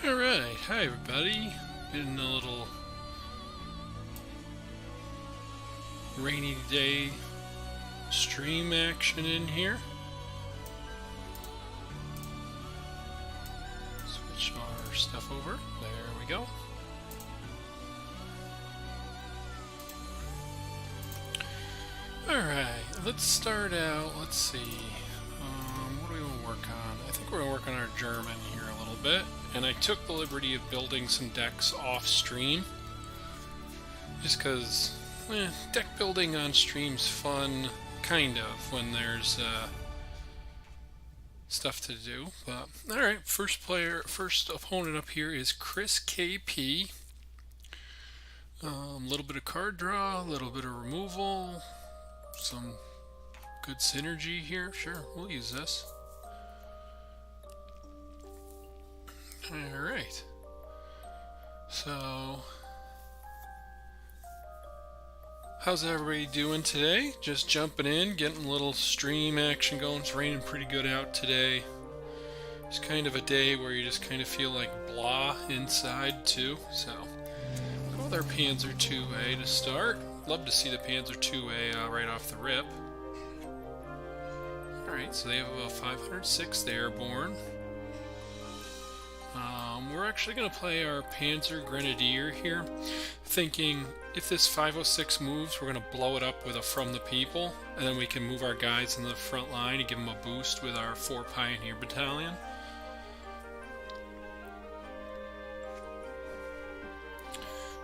Alright, hi everybody. Getting a little rainy day stream action in here. Switch our stuff over. There we go. Alright, let's start out. Let's see. What do we want to work on? I think we're going to work on our German here a little bit. And I took the liberty of building some decks off stream. Just because deck building on stream's fun, kind of, when there's stuff to do. But alright, first opponent up here is Chris KP. A little bit of card draw, a little bit of removal, some good synergy here. Sure, we'll use this. Alright, so how's everybody doing today? Just jumping in, getting a little stream action going. It's raining pretty good out today. It's kind of a day where you just kind of feel like blah inside too. So we'll go with our Panzer 2A to start. Love to see the Panzer 2A right off the rip. Alright, so they have a 506th Airborne. We're actually going to play our Panzer Grenadier here, thinking if this 506 moves, we're going to blow it up with a From the People, and then we can move our guys in the front line and give them a boost with our 4 Pioneer Battalion.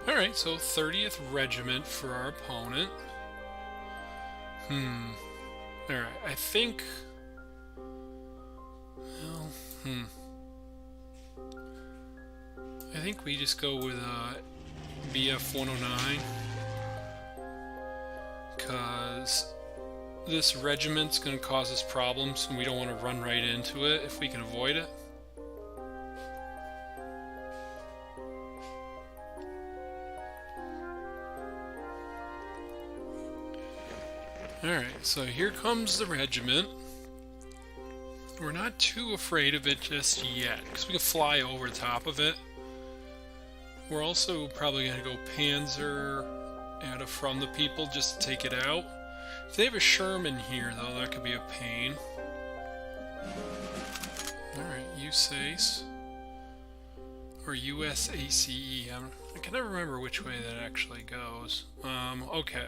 Alright, so 30th Regiment for our opponent. Alright, I think... Well, I think we just go with BF 109, because this regiment's going to cause us problems and we don't want to run right into it if we can avoid it. Alright, so here comes the regiment. We're not too afraid of it just yet, because we can fly over the top of it. We're also probably going to go Panzer and a From the People just to take it out. If they have a Sherman here, though, that could be a pain. Alright, USACE. Or USACE. I can never remember which way that actually goes. Okay.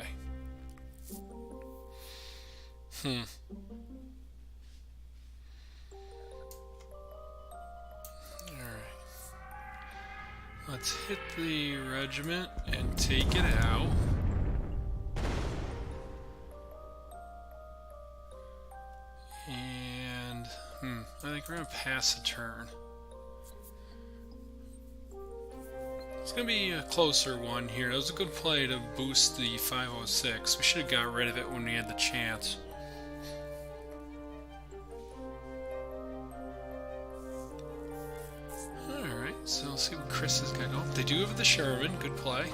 Let's hit the regiment and take it out. And, I think we're going to pass a turn. It's going to be a closer one here. That was a good play to boost the 506. We should have got rid of it when we had the chance. So let's see what Chris has got going. They do have the Sherman. Good play.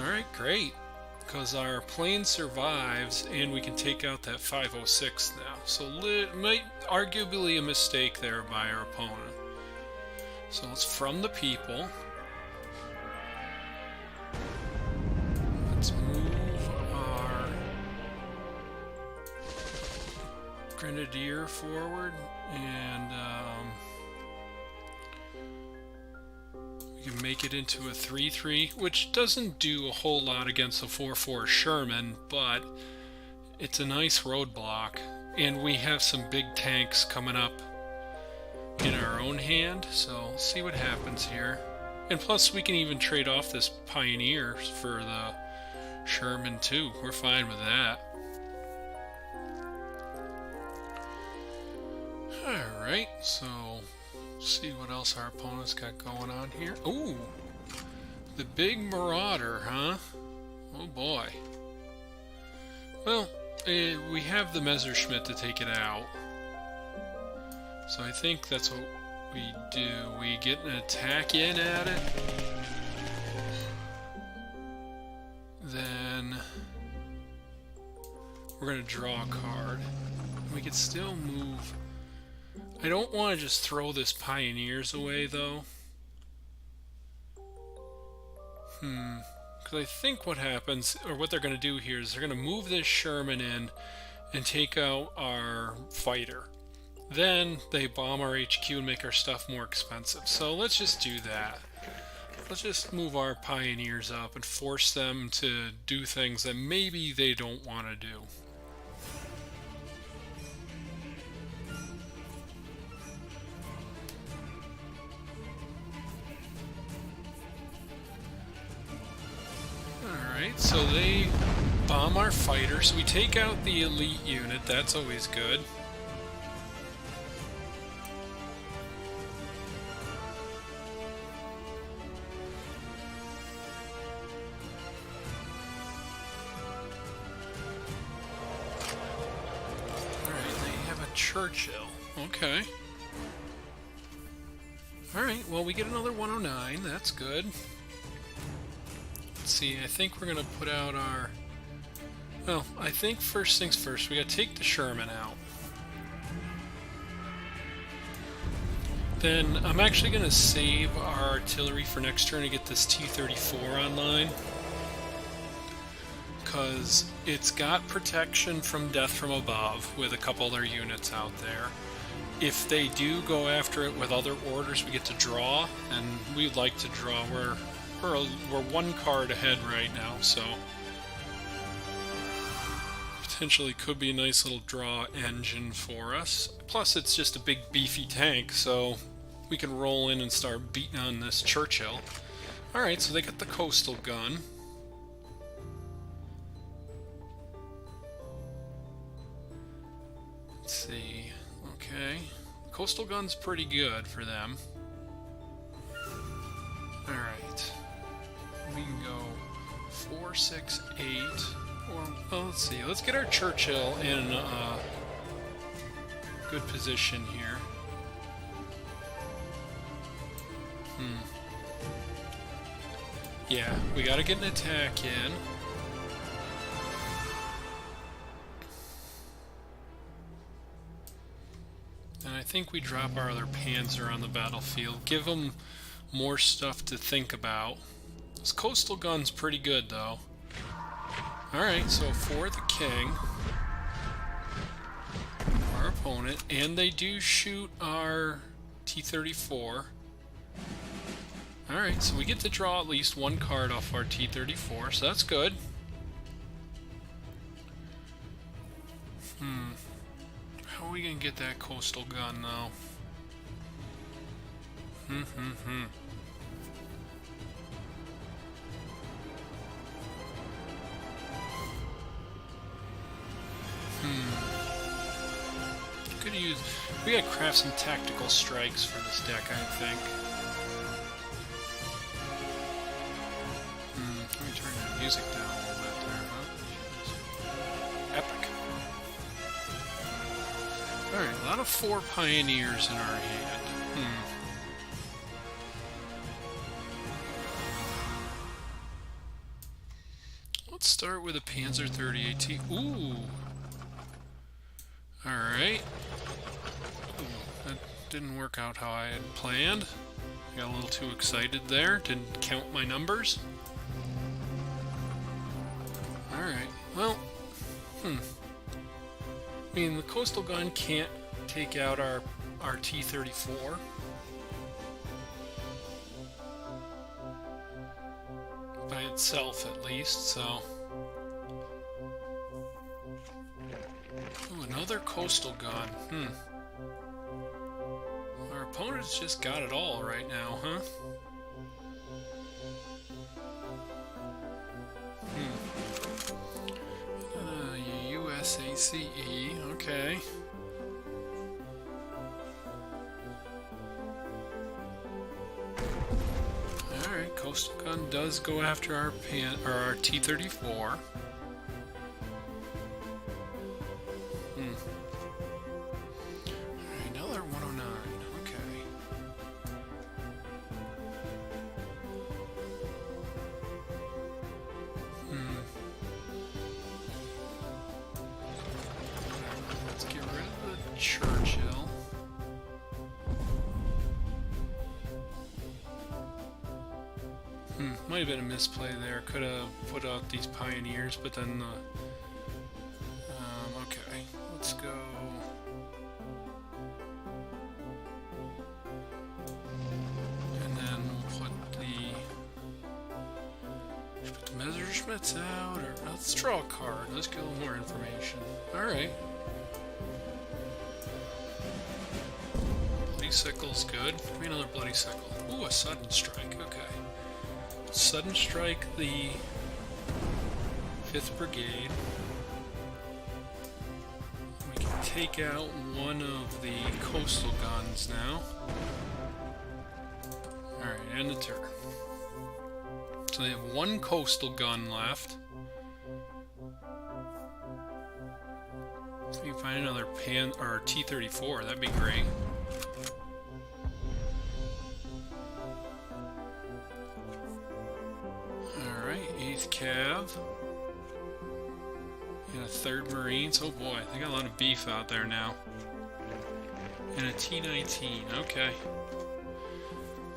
Alright, great. Because our plane survives and we can take out that 506 now. So might arguably a mistake there by our opponent. So let's From the People. Let's move our Grenadier forward and you can make it into a 3-3, which doesn't do a whole lot against a 4-4 Sherman, but it's a nice roadblock, and we have some big tanks coming up in our own hand, so see what happens here. And plus, we can even trade off this Pioneer for the Sherman too. We're fine with that. Alright, so see what else our opponent's got going on here. Ooh, the big Marauder, huh? Oh boy. Well, we have the Messerschmitt to take it out. So I think that's what we do. We get an attack in at it. Then we're going to draw a card. We could still move. I don't want to just throw this Pioneers away though. Because I think what happens, or what they're going to do here, is they're going to move this Sherman in and take out our fighter. Then they bomb our HQ and make our stuff more expensive. So let's just do that. Let's just move our Pioneers up and force them to do things that maybe they don't want to do. Alright, so they bomb our fighter, so we take out the elite unit, that's always good. Churchill. Okay. Alright, well, we get another 109. That's good. Let's see, I think we're going to put out our... Well, I think first things first, we got to take the Sherman out. Then I'm actually going to save our artillery for next turn to get this T-34 online. Because it's got protection from death from above with a couple other units out there. If they do go after it with other orders, we get to draw, and we'd like to draw. We're one card ahead right now, so potentially could be a nice little draw engine for us. Plus, it's just a big beefy tank, so we can roll in and start beating on this Churchill. Alright, so they got the coastal gun. Let's see. Okay. Coastal gun's pretty good for them. Alright. We can go 4, 6, 8. Or, well, let's see. Let's get our Churchill in a good position here. Yeah, we gotta get an attack in. And I think we drop our other Panzer on the battlefield. Give them more stuff to think about. This coastal gun's pretty good, though. Alright, so for the king, our opponent, and they do shoot our T-34. Alright, so we get to draw at least one card off our T-34, so that's good. How are we gonna get that coastal gun, though? Could use... We gotta craft some tactical strikes for this deck, I think. Let me turn the music down a little bit there, huh? Epic. Alright, a lot of 4 Pioneers in our hand. Let's start with a Panzer 38T. Ooh! Alright. That didn't work out how I had planned. I got a little too excited there. Didn't count my numbers. Alright, well... I mean, the coastal gun can't take out our T-34. By itself, at least, so... Ooh, another coastal gun. Our opponent's just got it all right now, huh? USACE, okay. Alright, Coastal Gun does go after our our T-34. Alright, now they're 109, okay. Let's get rid of the Churchill. Might have been a misplay there. Could have put out these Pioneers, but then the... okay, let's go... And then we'll put the Messerschmitts out, or let's draw a card. Let's get a little more information. Alright. Bloody Sickle's good. Give me another Bloody Sickle. Ooh, a Sudden Strike, okay. Sudden Strike the 5th Brigade. We can take out one of the coastal guns now. Alright, end the turn. So they have one coastal gun left. If you find another T-34, that'd be great. Cav and a 3rd Marines. Oh boy, they got a lot of beef out there now. And a T-19. Okay.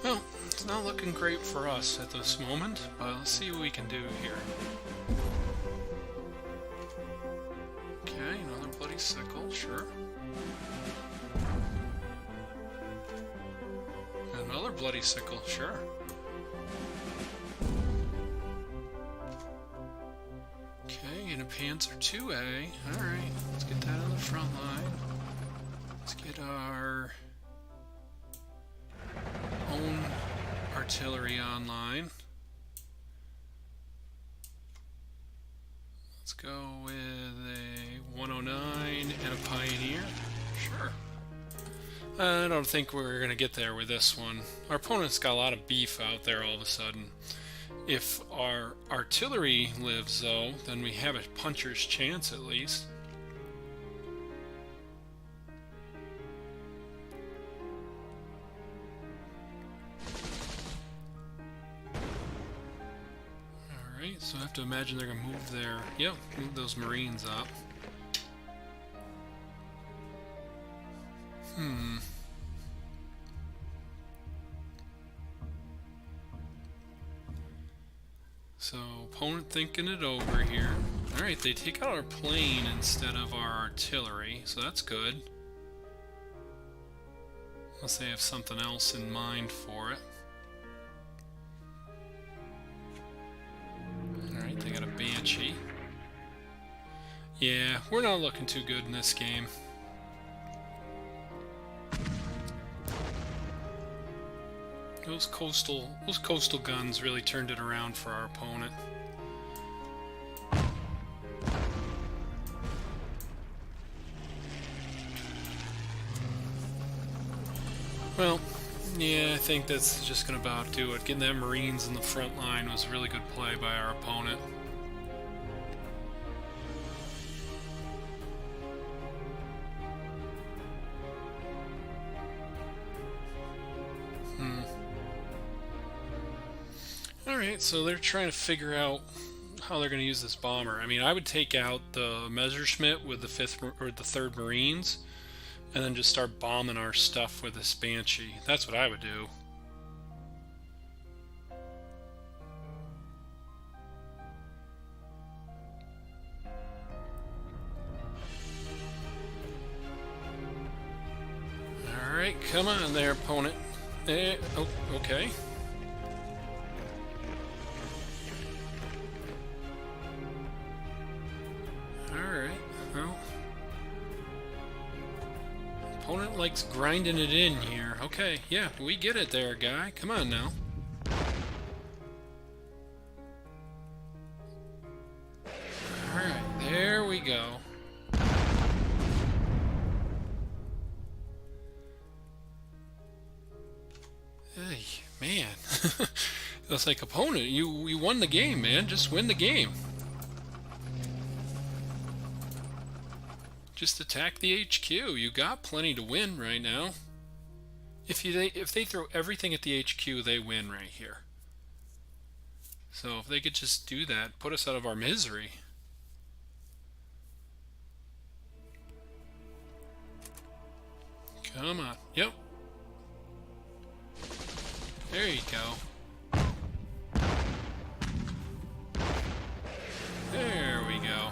Well, it's not looking great for us at this moment, but let's see what we can do here. Okay, another Bloody Sickle, sure. Another Bloody Sickle, sure. Panzer 2A. Alright, let's get that on the front line. Let's get our own artillery online. Let's go with a 109 and a Pioneer. Sure. I don't think we're going to get there with this one. Our opponent's got a lot of beef out there all of a sudden. If our artillery lives, though, then we have a puncher's chance at least. Alright, so I have to imagine they're going to move their... Yep, move those Marines up. So, opponent thinking it over here. Alright, they take out our plane instead of our artillery, so that's good. Unless they have something else in mind for it. Alright, they got a Banshee. Yeah, we're not looking too good in this game. Those coastal guns really turned it around for our opponent. Well, yeah, I think that's just gonna about do it. Getting that Marines in the front line was a really good play by our opponent. Alright, so they're trying to figure out how they're going to use this bomber. I mean, I would take out the Messerschmitt with the 5th or the 3rd Marines and then just start bombing our stuff with this Banshee. That's what I would do. Alright, come on there, opponent. Oh, okay. Opponent likes grinding it in here. Okay, yeah, we get it there, guy. Come on now. Alright, there we go. Hey, man. It's like, opponent, you won the game, man. Just win the game. Just attack the HQ. You got plenty to win right now. If they throw everything at the HQ, they win right here. So if they could just do that, put us out of our misery. Come on. Yep. There you go. There we go.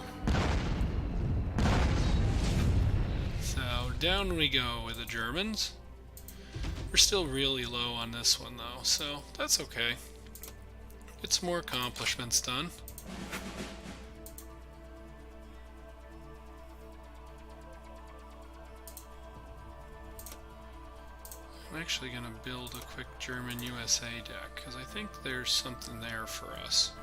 So down we go with the Germans. We're still really low on this one though, so that's okay. Get some more accomplishments done. I'm actually going to build a quick German USA deck, because I think there's something there for us.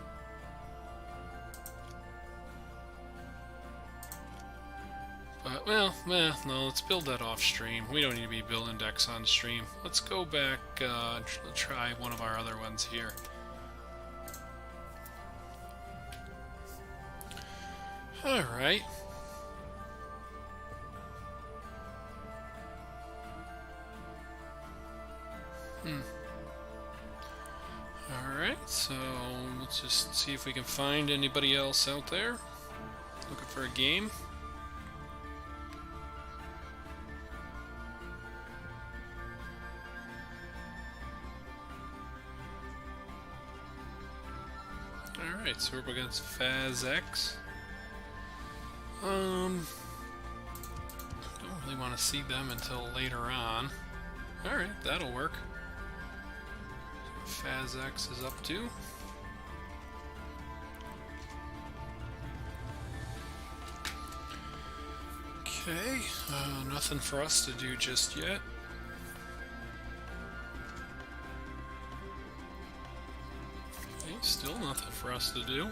But, well, no, let's build that off stream. We don't need to be building decks on stream. Let's go back, try one of our other ones here. Alright. Alright, so let's just see if we can find anybody else out there looking for a game. Alright, so we're up against FazX. Don't really want to see them until later on. Alright, that'll work. FazX is up to. Okay, nothing for us to do just yet. Okay, still nothing for us to do.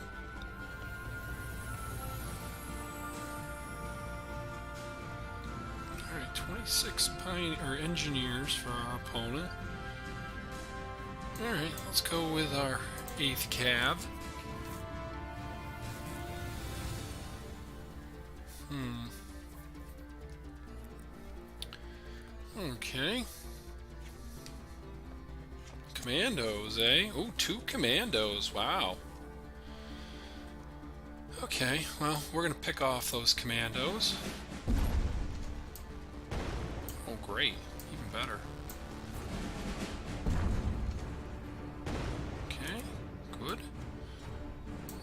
Alright, 26 engineers for our opponent. Alright, let's go with our 8th Cav. Okay. Commandos, eh? Oh, 2 commandos, wow. Okay, well, we're gonna pick off those commandos. Oh, great. Even better. Okay, good.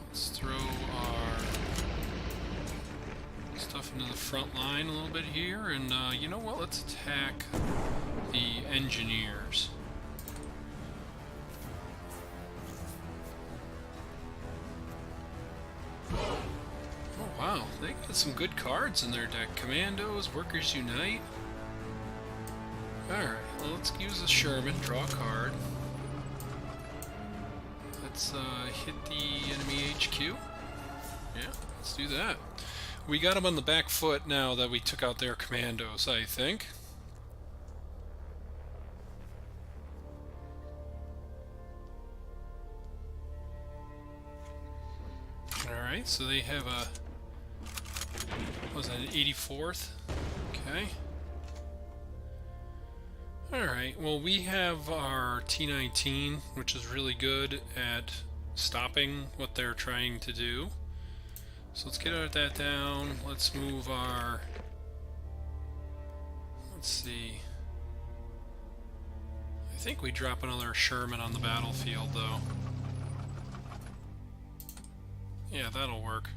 Let's throw our stuff into the front line a little bit here, and you know what? Let's attack the engineers. Oh wow, they got some good cards in their deck. Commandos, Workers Unite. Alright, well, let's use a Sherman, draw a card. Let's hit the enemy HQ. Yeah, let's do that. We got them on the back foot now that we took out their commandos, I think. Alright, so they have a... what was that, an 84th? Okay. Alright, well we have our T-19, which is really good at stopping what they're trying to do. So let's get that down. Let's move our... let's see. I think we drop another Sherman on the battlefield, though. Yeah, that'll work.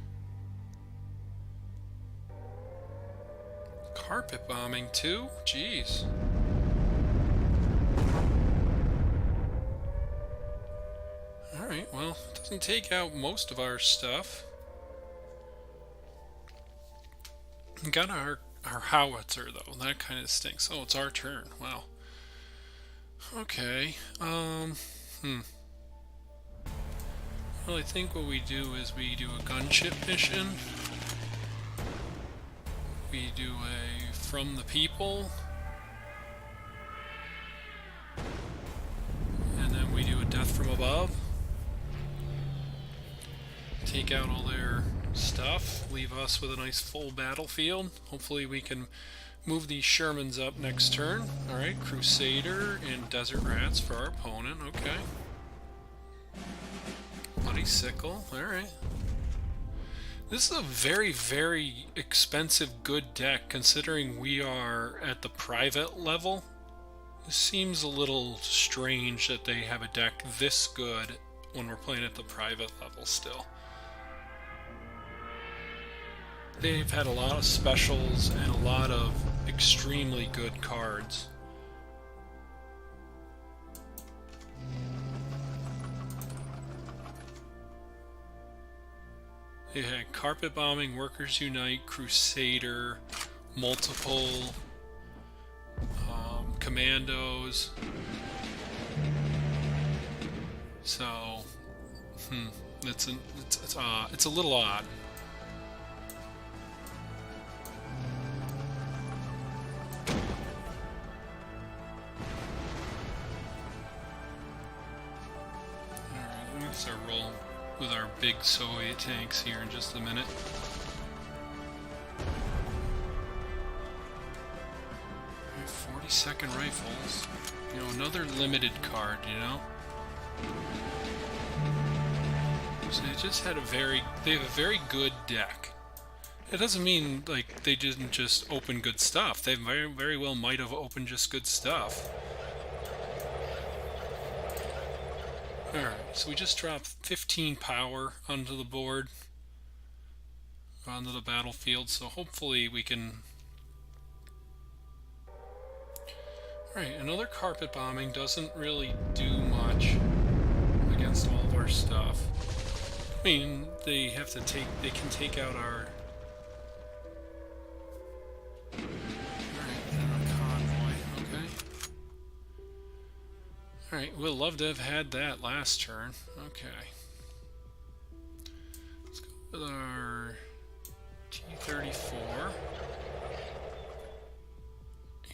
Carpet bombing, too? Jeez. Alright, well, it doesn't take out most of our stuff. Got our our howitzer, though. That kind of stinks. Oh, it's our turn. Wow. Okay. Well, I think what we do is we do a gunship mission. We do a from the people. And then we do a death from above. Take out all their stuff. Leave us with a nice full battlefield. Hopefully we can move these Shermans up next turn. Alright, Crusader and Desert Rats for our opponent. Okay. Bloody Sickle. Alright. This is a very, very expensive good deck considering we are at the private level. It seems a little strange that they have a deck this good when we're playing at the private level still. They've had a lot of specials and a lot of extremely good cards. They had Carpet Bombing, Workers Unite, Crusader, multiple commandos. So, it's a little odd. Start rolling with our big Soviet tanks here in just a minute. We have 40-second rifles. You know, another limited card, you know? So they just had they have a very good deck. It doesn't mean, like, they didn't just open good stuff. They very, very well might have opened just good stuff. Alright, so we just dropped 15 power onto the board, onto the battlefield, so hopefully we can... Alright, another Carpet Bombing doesn't really do much against all of our stuff. I mean, they can take out our... Alright, we'll love to have had that last turn. Okay. Let's go with our T-34.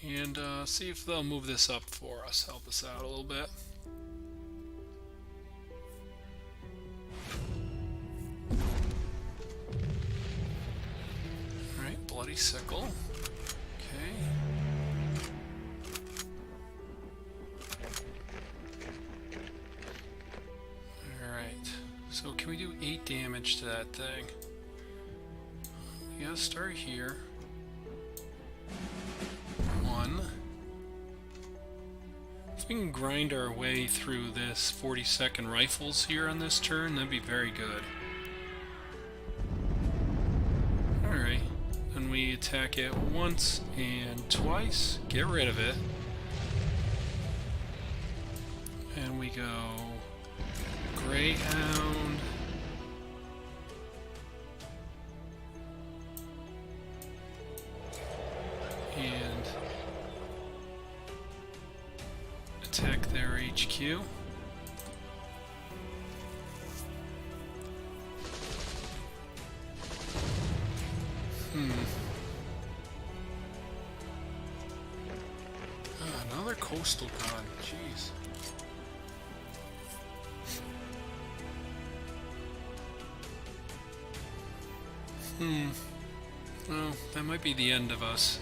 And see if they'll move this up for us, help us out a little bit. Alright, Bloody Sickle. Okay. So can we do 8 damage to that thing? We gotta start here. 1. If we can grind our way through this 40-second rifles here on this turn, that'd be very good. Alright, then we attack it once and twice, get rid of it. And we go Greyhound. And attack their HQ. Another coastal gun. Jeez. Well, that might be the end of us.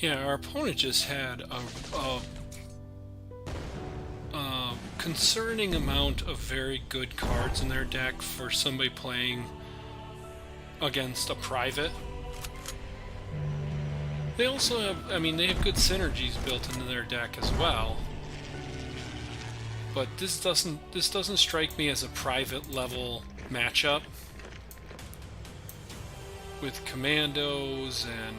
Yeah, our opponent just had a concerning amount of very good cards in their deck for somebody playing against a private. They also have, I mean, they have good synergies built into their deck as well. But this doesn't strike me as a private level matchup with commandos and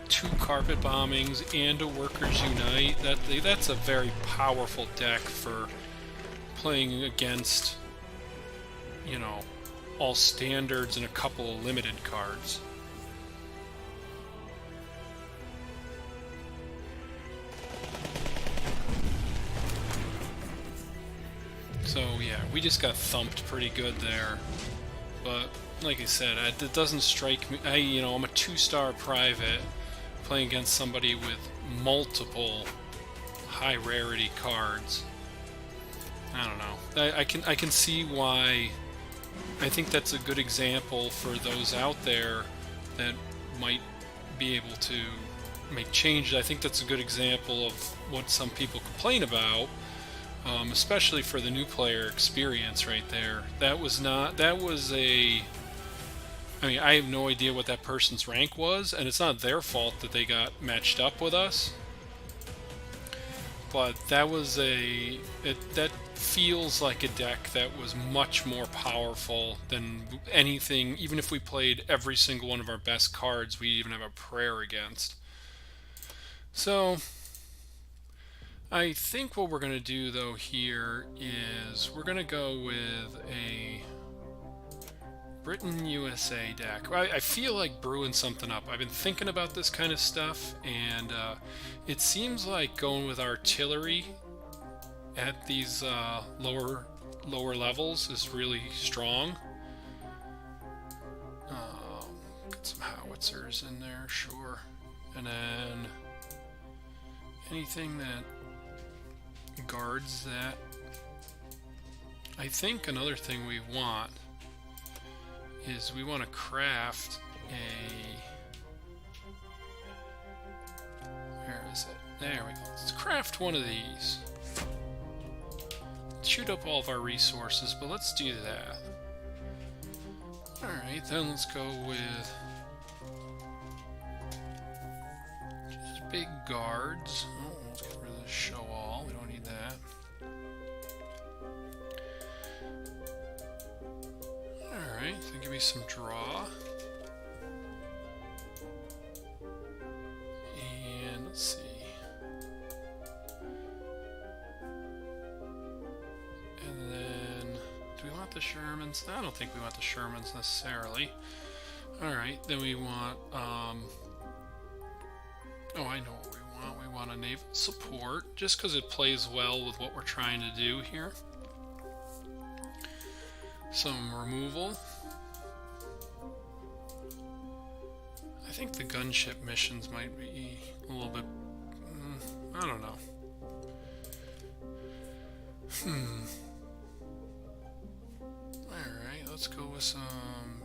2 carpet bombings and a workers unite. That's a very powerful deck for playing against, you know, all standards and a couple of limited cards. So yeah, we just got thumped pretty good there. But like I said, it doesn't strike me. I'm a 2-star private playing against somebody with multiple high rarity cards. I don't know. I can see why. I think that's a good example for those out there that might be able to make changes. I think that's a good example of what some people complain about, especially for the new player experience right there. That was a... I mean, I have no idea what that person's rank was, and it's not their fault that they got matched up with us. But that was that feels like a deck that was much more powerful than anything. Even if we played every single one of our best cards, we even have a prayer against. So I think what we're going to do though here is we're going to go with a Britain USA deck. I feel like brewing something up. I've been thinking about this kind of stuff, and it seems like going with artillery at these lower levels is really strong. Get some howitzers in there, sure, and then anything that guards that. I think another thing we want is we want to craft where is it? There we go. Let's craft one of these. Shoot up all of our resources, but let's do that. Alright, then let's go with just big guards. Oh, let's get rid of this show all. We don't need that. Alright, so give me some draw. And let's see. And then, do we want the Shermans? I don't think we want the Shermans necessarily. Alright, then we want, oh, I know what we want. We want a naval support, just because it plays well with what we're trying to do here. Some removal. I think the gunship missions might be a little bit... I don't know. Alright, let's go with some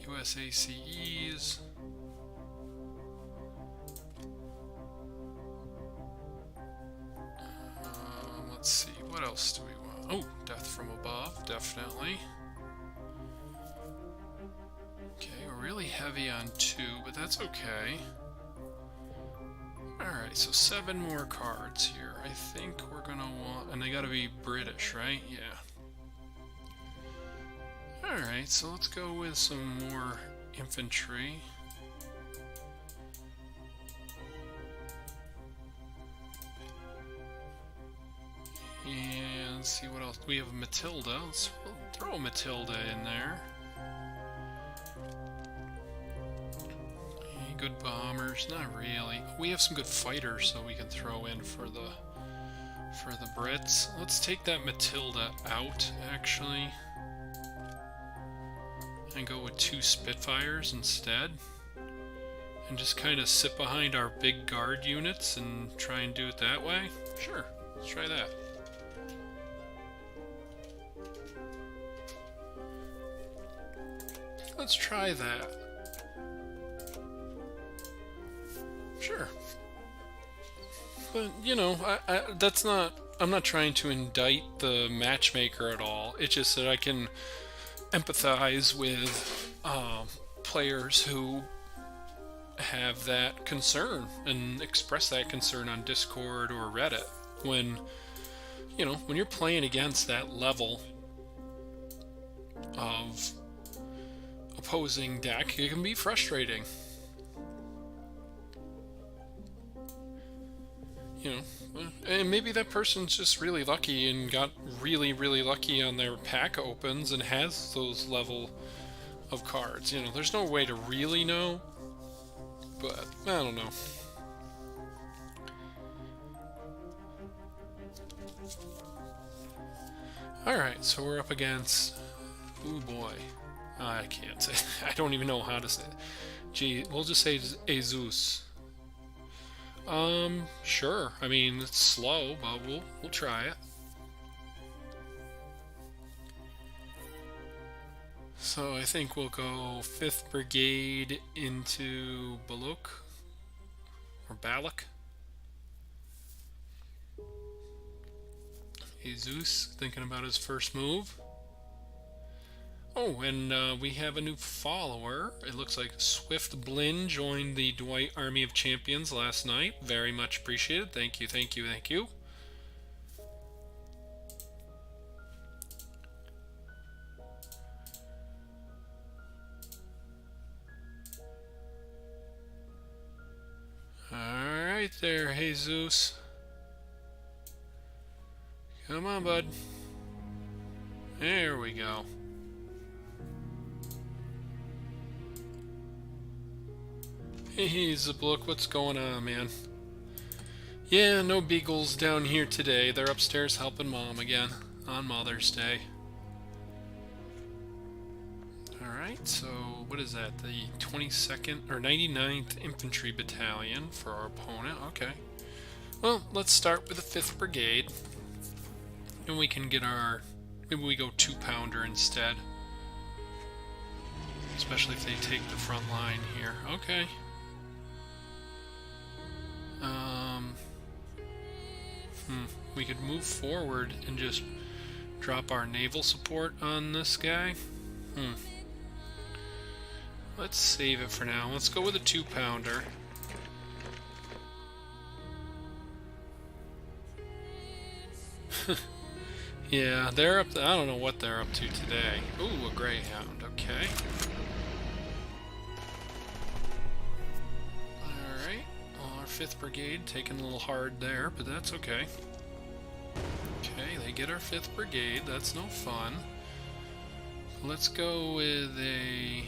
USACEs. Let's see, what else do we want? Oh, Death from Above, definitely. Okay, we're really heavy on 2, but that's okay. Alright, so 7 more cards here. I think we're gonna want... And they gotta be British, right? Yeah. Alright, so let's go with some more infantry. And let's see what else. We have Matilda. Let's throw Matilda in there. Good bombers, not really. We have some good fighters, so we can throw in for the Brits. Let's take that Matilda out, actually, and go with 2 Spitfires instead, and just kind of sit behind our big guard units and try and do it that way. Sure, let's try that. Let's try that. Sure. But, you know, that's not... I'm not trying to indict the matchmaker at all. It's just that I can empathize with players who have that concern and express that concern on Discord or Reddit. When, you know, when you're playing against that level of opposing deck, it can be frustrating. You know, and maybe that person's just really lucky and got really, really lucky on their pack opens and has those level of cards. You know, there's no way to really know, but I don't know. Alright, so we're up against... Oh boy. I can't say... I don't even know how to say it. Gee, we'll just say Jesus. Sure. I mean, it's slow, but we'll try it. So I think we'll go 5th Brigade into Baluk. Or Balak. Jesus, thinking about his first move. Oh, and we have a new follower. It looks like Swift Blinn joined the Dwight Army of Champions last night. Very much appreciated. Thank you, thank you, thank you. Alright there, Jesus. Come on, bud. There we go. Hey, Zabluk, what's going on, man? Yeah, no beagles down here today. They're upstairs helping Mom again on Mother's Day. Alright, so what is that? The 22nd or 99th Infantry Battalion for our opponent. Okay. Well, let's start with the 5th Brigade. And we can get our... Maybe we go 2-pounder instead. Especially if they take the front line here. Okay. We could move forward and just drop our naval support on this guy. Let's save it for now. Let's go with a 2-pounder. Yeah, they're up to, I don't know what they're up to today. Ooh, a Greyhound, okay. Alright, well, our 5th Brigade taking a little hard there, but that's okay. Okay, they get our 5th Brigade, that's no fun. Let's go with a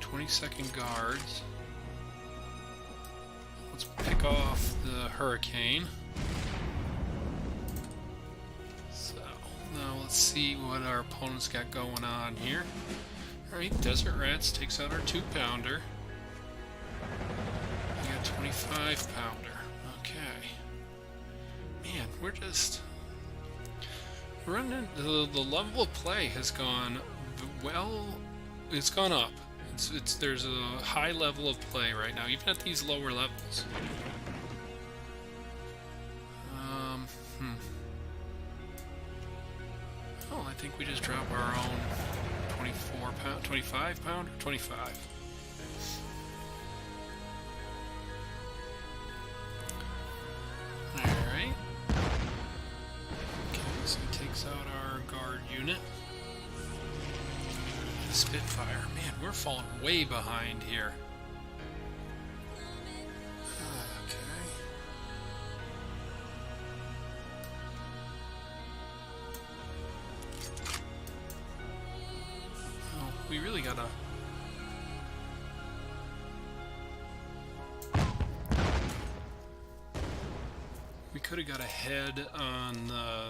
22nd Guards. Let's pick off the Hurricane. Now let's see what our opponent's got going on here. Alright, Desert Rats takes out our 2-pounder. We got a 25-pounder. Okay. Man, we're just... running... The level of play has gone... well... it's gone up. There's a high level of play right now, even at these lower levels. Oh, I think we just drop our own 25-pounder? 25. Alright. Okay, so he takes out our guard unit. The Spitfire. Man, we're falling way behind here. We really gotta... We could have got ahead on the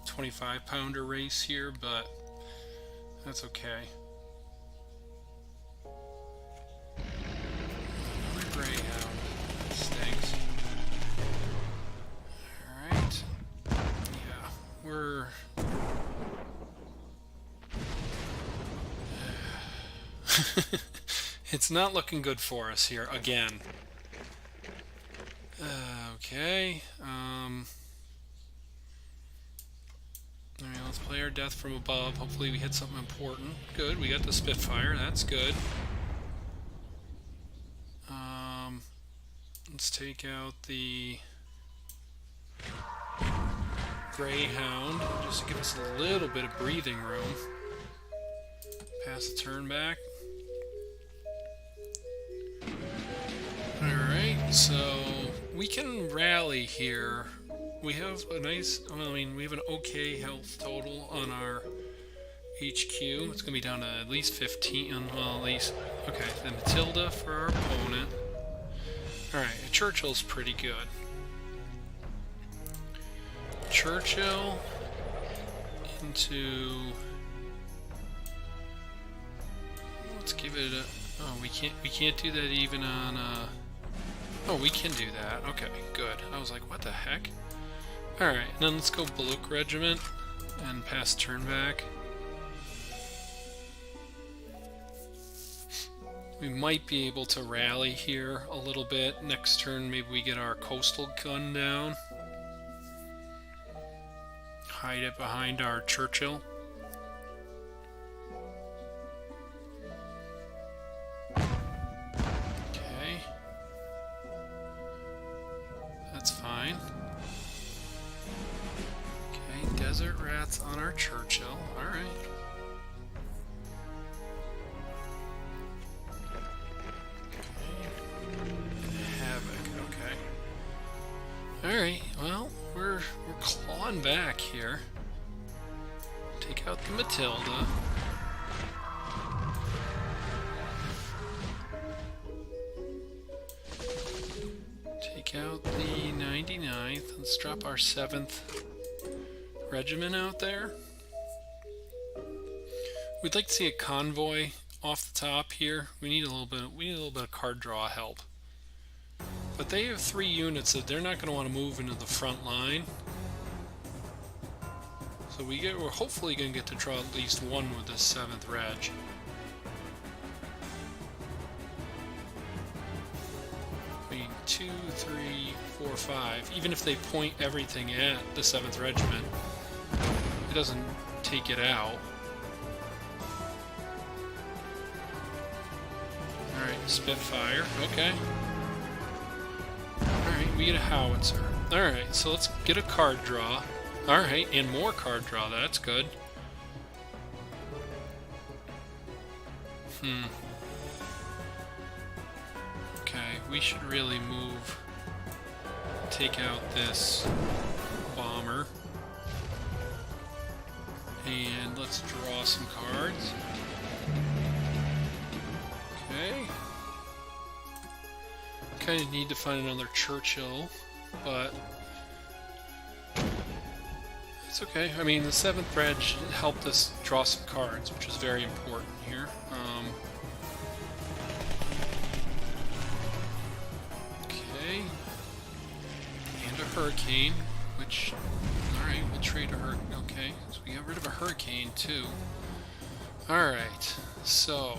25-pounder race here, but that's okay. Another Greyhound. That stinks. Alright. Yeah, we're... It's not looking good for us here again. Okay. Alright, let's play our death from above. Hopefully we hit something important. Good, we got the Spitfire. That's good. Let's take out the Greyhound just to give us a little bit of breathing room. Pass the turn back. Alright, so we can rally here. We have a nice, well, I mean, we have an okay health total on our HQ. It's going to be down to at least 15, well, at least, okay, the Matilda for our opponent. Alright, Churchill's pretty good. Churchill into, let's give it a, oh, we can't do that even on, oh, we can do that. Okay, good. I was like, what the heck? Alright, then let's go Baluk Regiment and pass turn back. We might be able to rally here a little bit. Next turn, maybe we get our coastal gun down. Hide it behind our Churchill. Okay. That's fine. Okay, desert rats on our Churchill. Alright. Alright, well, we're clawing back here. Take out the Matilda. Take out the 99th. Let's drop our 7th Regiment out there. We'd like to see a convoy off the top here. We need a little bit of card draw help. But they have 3 units that they're not going to want to move into the front line. So we're hopefully going to get to draw at least one with this 7th Reg. I mean, 2, 3, 4, 5. Even if they point everything at the 7th Regiment, it doesn't take it out. Alright, Spitfire. Okay. Alright, we get a howitzer. Alright, so let's get a card draw. Alright, and more card draw. That's good. Okay, we should really move. Take out this bomber. And let's draw some cards. Okay. Kind of need to find another Churchill, but it's okay. I mean, the 7th Reg helped us draw some cards, which is very important here. Okay. And a Hurricane, which, alright, we'll trade a Hurricane. Okay, so we got rid of a Hurricane, too. Alright, so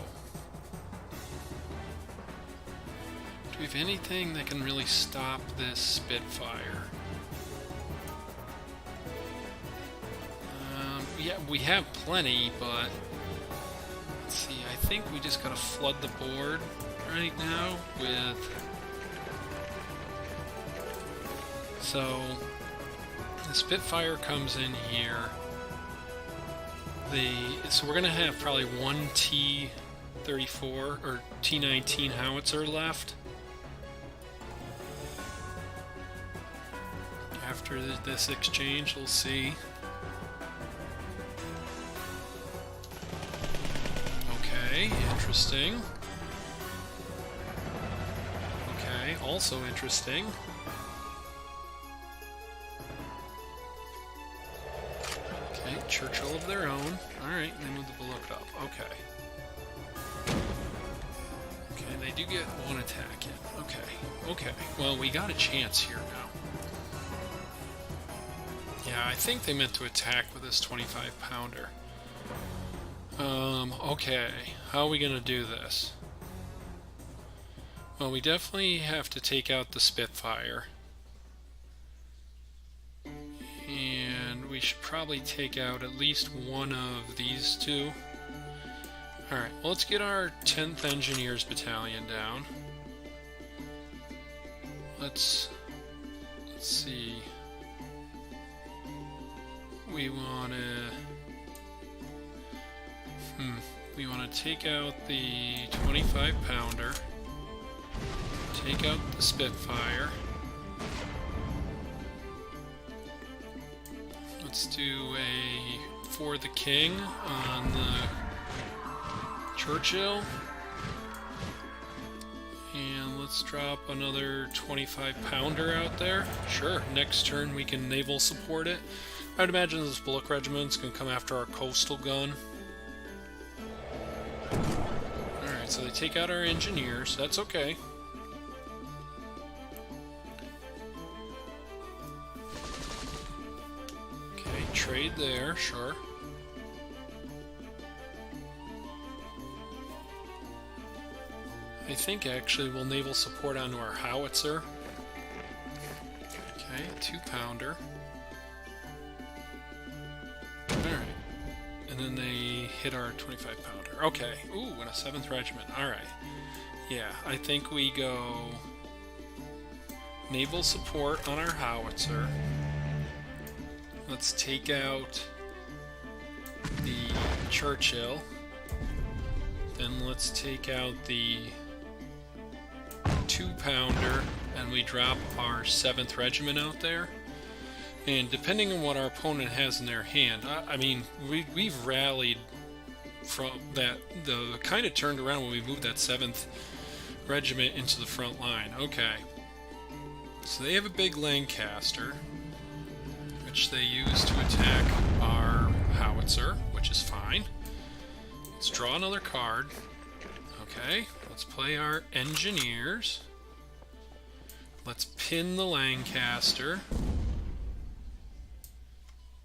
do we have anything that can really stop this Spitfire? Yeah, we have plenty, but let's see, I think we just gotta flood the board right now with... So, the Spitfire comes in here. So we're gonna have probably one T-34 or T-19 howitzer left. After this exchange, we'll see. Okay, interesting. Okay, also interesting. Okay, Churchill of their own. Alright, they move the Baluk up. Okay. Okay, they do get one attack in. Okay, okay. Well, we got a chance here now. Yeah, I think they meant to attack with this 25-pounder. Okay. How are we gonna do this? Well, we definitely have to take out the Spitfire. And we should probably take out at least one of these two. Alright, well, let's get our 10th Engineers Battalion down. Let's see. We want to take out the 25-pounder, take out the Spitfire, let's do a for the king on the Churchill. And let's drop another 25-pounder out there. Sure, next turn we can naval support it. I'd imagine this Bullock Regiment's going to come after our coastal gun. Alright, so they take out our engineers. That's okay. Okay, trade there, sure. I think actually we'll naval support onto our howitzer. Okay, 2-pounder. Alright. And then they hit our 25-pounder. Okay. Ooh, and a 7th regiment. Alright. Yeah, I think we go naval support on our howitzer. Let's take out the Churchill. Then let's take out the 2-pounder, and we drop our 7th regiment out there. And depending on what our opponent has in their hand, I mean, we've rallied from that, the kind of turned around when we moved that 7th regiment into the front line. Okay. So they have a big Lancaster, which they use to attack our howitzer, which is fine. Let's draw another card. Okay, let's play our engineers. Let's pin the Lancaster.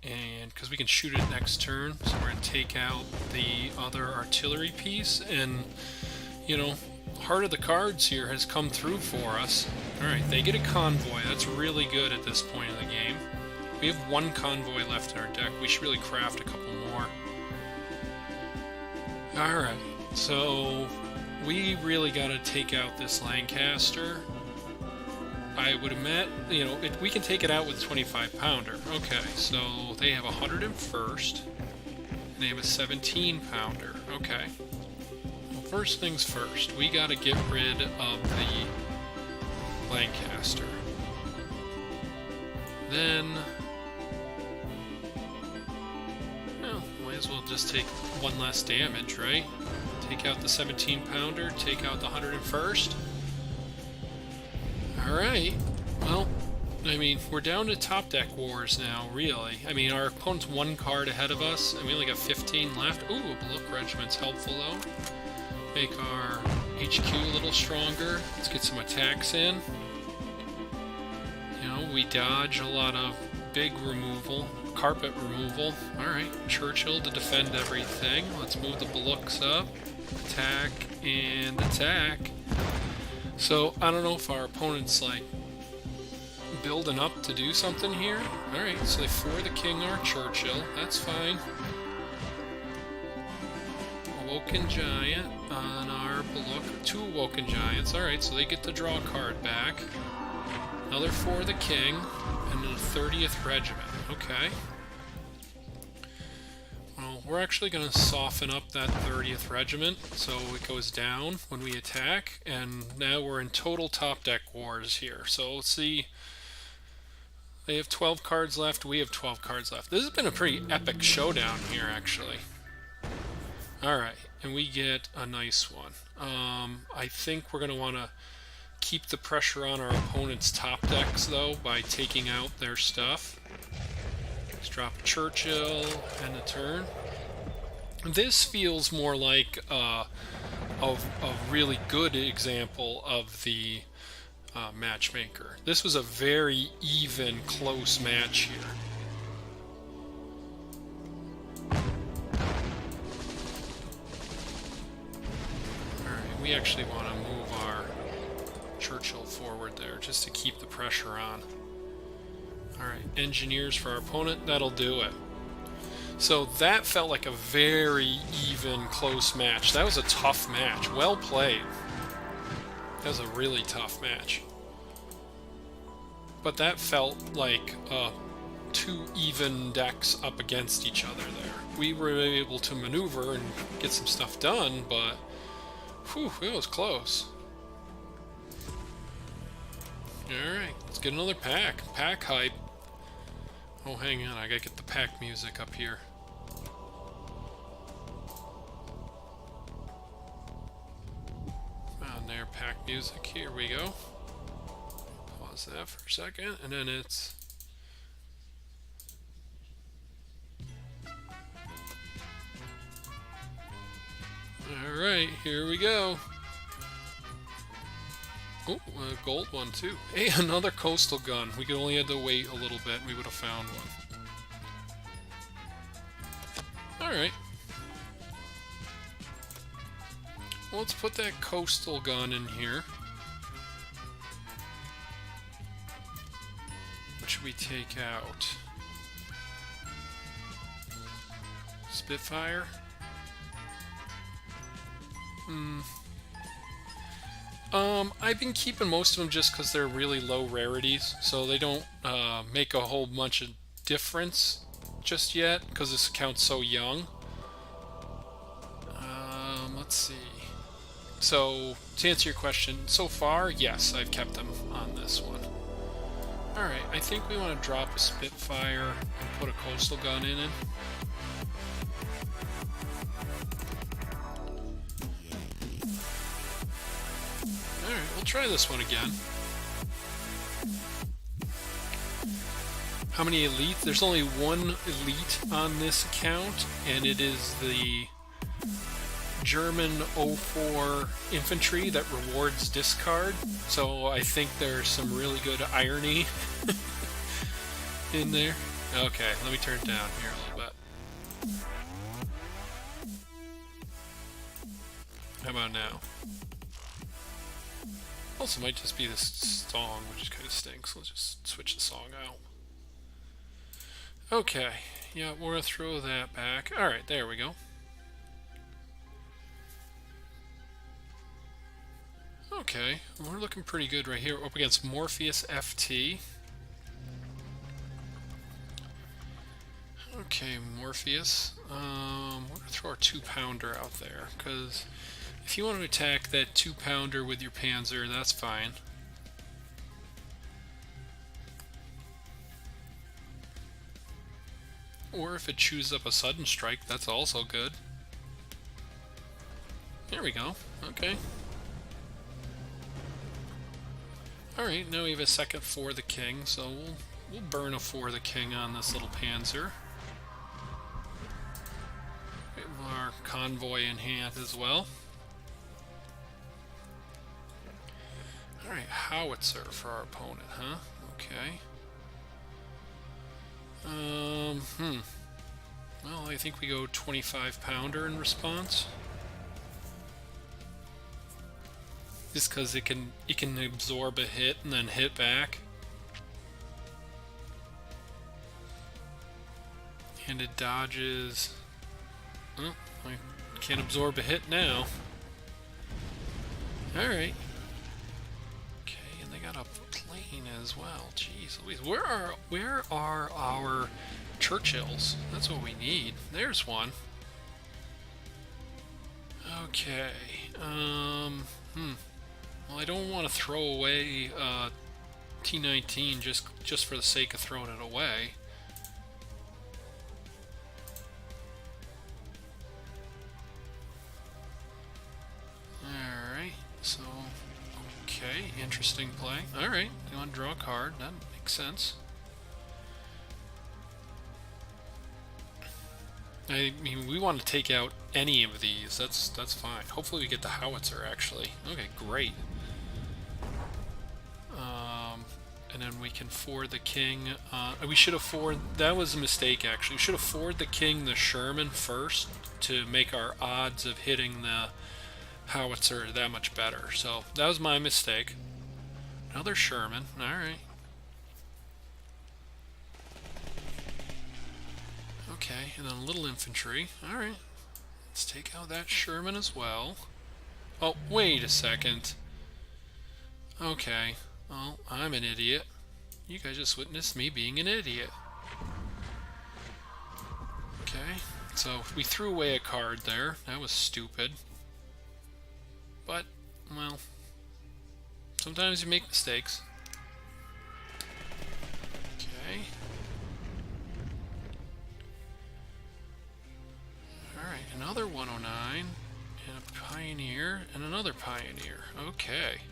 And because we can shoot it next turn, so we're going to take out the other artillery piece. And, you know, Heart of the Cards here has come through for us. Alright, they get a convoy. That's really good at this point in the game. We have 1 convoy left in our deck. We should really craft a couple more. Alright, so we really got to take out this Lancaster. I would admit, you know, we can take it out with a 25-pounder. Okay, so they have a 101st, and they have a 17-pounder. Okay. Well, first things first, we got to get rid of the Lancaster. Then, well, might as well just take 1 less damage, right? Take out the 17-pounder, take out the 101st. Alright, well, I mean, we're down to top deck wars now, really. I mean, our opponent's 1 card ahead of us, and we only got 15 left. Ooh, a Bullock Regiment's helpful, though. Make our HQ a little stronger. Let's get some attacks in. You know, we dodge a lot of big removal, carpet removal. Alright, Churchill to defend everything. Let's move the Bullocks up. Attack and attack. So, I don't know if our opponent's, like, building up to do something here. Alright, so they for the king our Churchill. That's fine. Awoken Giant on our Bullock. 2 Awoken Giants. Alright, so they get the draw card back. Another for the king. And the 30th Regiment. Okay. Well, we're actually going to soften up that 30th Regiment, so it goes down when we attack, and now we're in total top deck wars here. So let's see, they have 12 cards left, we have 12 cards left. This has been a pretty epic showdown here, actually. Alright, and we get a nice one. I think we're going to want to keep the pressure on our opponent's top decks, though, by taking out their stuff. Let's drop Churchill and a turn. This feels more like a really good example of the matchmaker. This was a very even, close match here. Alright, we actually want to move our Churchill forward there just to keep the pressure on. Alright, engineers for our opponent, that'll do it. So that felt like a very even, close match. That was a tough match. Well played. That was a really tough match. But that felt like 2 even decks up against each other there. We were able to maneuver and get some stuff done, but whew, it was close. Alright, let's get another pack. Pack hype. Oh, hang on, I gotta get the pack music up here. Found their pack music, here we go. Pause that for a second, and then it's... Alright, here we go. Oh, a gold one too. Hey, another coastal gun. We could only had to wait a little bit and we would have found one. Alright. Well, let's put that coastal gun in here. What should we take out? Spitfire? I've been keeping most of them just because they're really low rarities, so they don't make a whole bunch of difference just yet, because this account's so young. Let's see. So, to answer your question, so far, yes, I've kept them on this one. Alright, I think we want to drop a Spitfire and put a coastal gun in it. Alright, we'll try this one again. How many elite? There's only one elite on this account, and it is the German 04 infantry that rewards discard. So I think there's some really good irony in there. Okay, let me turn it down here a little bit. How about now? Also, might just be this song, which kind of stinks. Let's just switch the song out. Okay, yeah, we're gonna throw that back. Alright, there we go. Okay, we're looking pretty good right here. We're up against Morpheus FT. Okay, Morpheus. We're gonna throw our 2-pounder out there, because if you want to attack that 2-pounder with your Panzer, that's fine. Or if it chews up a sudden strike, that's also good. There we go. Okay. Alright, now we have a second for the king, so we'll burn a for the king on this little Panzer. We have our convoy in hand as well. Alright, howitzer for our opponent, huh? Okay. Well, I think we go 25-pounder in response. Just because it can absorb a hit and then hit back. And it dodges... Oh, I can't absorb a hit now. Alright. Okay, and they got a plane as well. Jeez Louise. Where are our Churchills? That's what we need. There's one. Okay. Well, I don't want to throw away T-19 just for the sake of throwing it away. Alright, so... Okay, interesting play. Alright, you want to draw a card, that makes sense. I mean, we want to take out any of these, that's fine. Hopefully we get the howitzer, actually. Okay, great. And then we can forward the king. We should have forwarded... That was a mistake, actually. We should have forwarded the king the Sherman first to make our odds of hitting the howitzer that much better. So that was my mistake. Another Sherman. Alright. Okay, and then a little infantry. Alright. Let's take out that Sherman as well. Oh, wait a second. Okay. Well, I'm an idiot. You guys just witnessed me being an idiot. Okay, so we threw away a card there. That was stupid. But, well, sometimes you make mistakes. Okay. pioneer. Okay.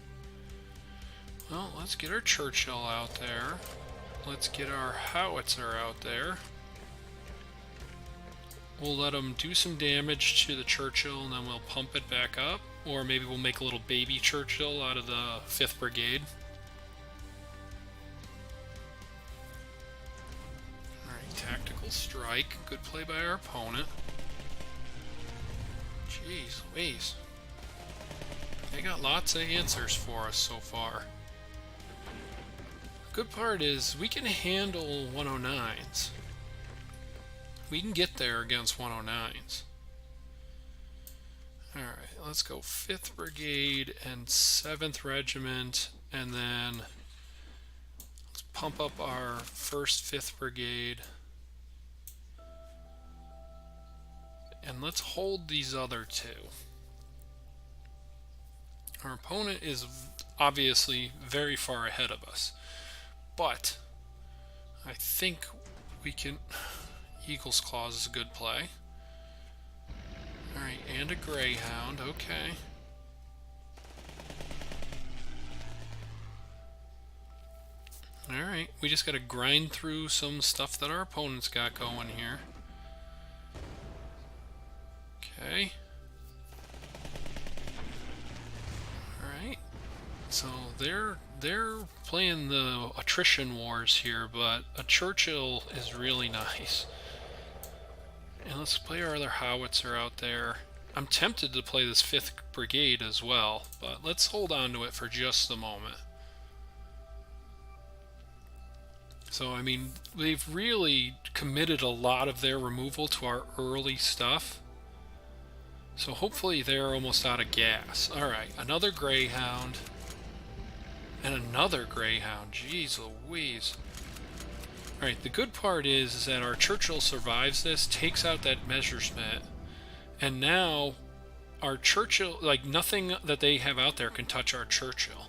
Well, let's get our Churchill out there. Let's get our howitzer out there. We'll let them do some damage to the Churchill, and then we'll pump it back up. Or maybe we'll make a little baby Churchill out of the 5th Brigade. Alright, tactical strike. Good play by our opponent. Jeez Louise. They got lots of answers for us so far. The good part is we can handle 109s. We can get there against 109s. Alright, let's go 5th Brigade and 7th Regiment, and then let's pump up our 1st 5th Brigade. And let's hold these other two. Our opponent is obviously very far ahead of us, but I think we can... Eagle's Claws is a good play. Alright, and a Greyhound, okay. Alright, we just gotta grind through some stuff that our opponent's got going here. Okay. Alright. So they're playing the attrition wars here, but a Churchill is really nice. And let's play our other howitzer out there. I'm tempted to play this 5th Brigade as well, but let's hold on to it for just a moment. So, I mean, they've really committed a lot of their removal to our early stuff. So hopefully they're almost out of gas. Alright, another Greyhound. And another Greyhound. Jeez Louise. Alright, the good part is that our Churchill survives this, takes out that Messerschmitt, and now our Churchill, like nothing that they have out there can touch our Churchill.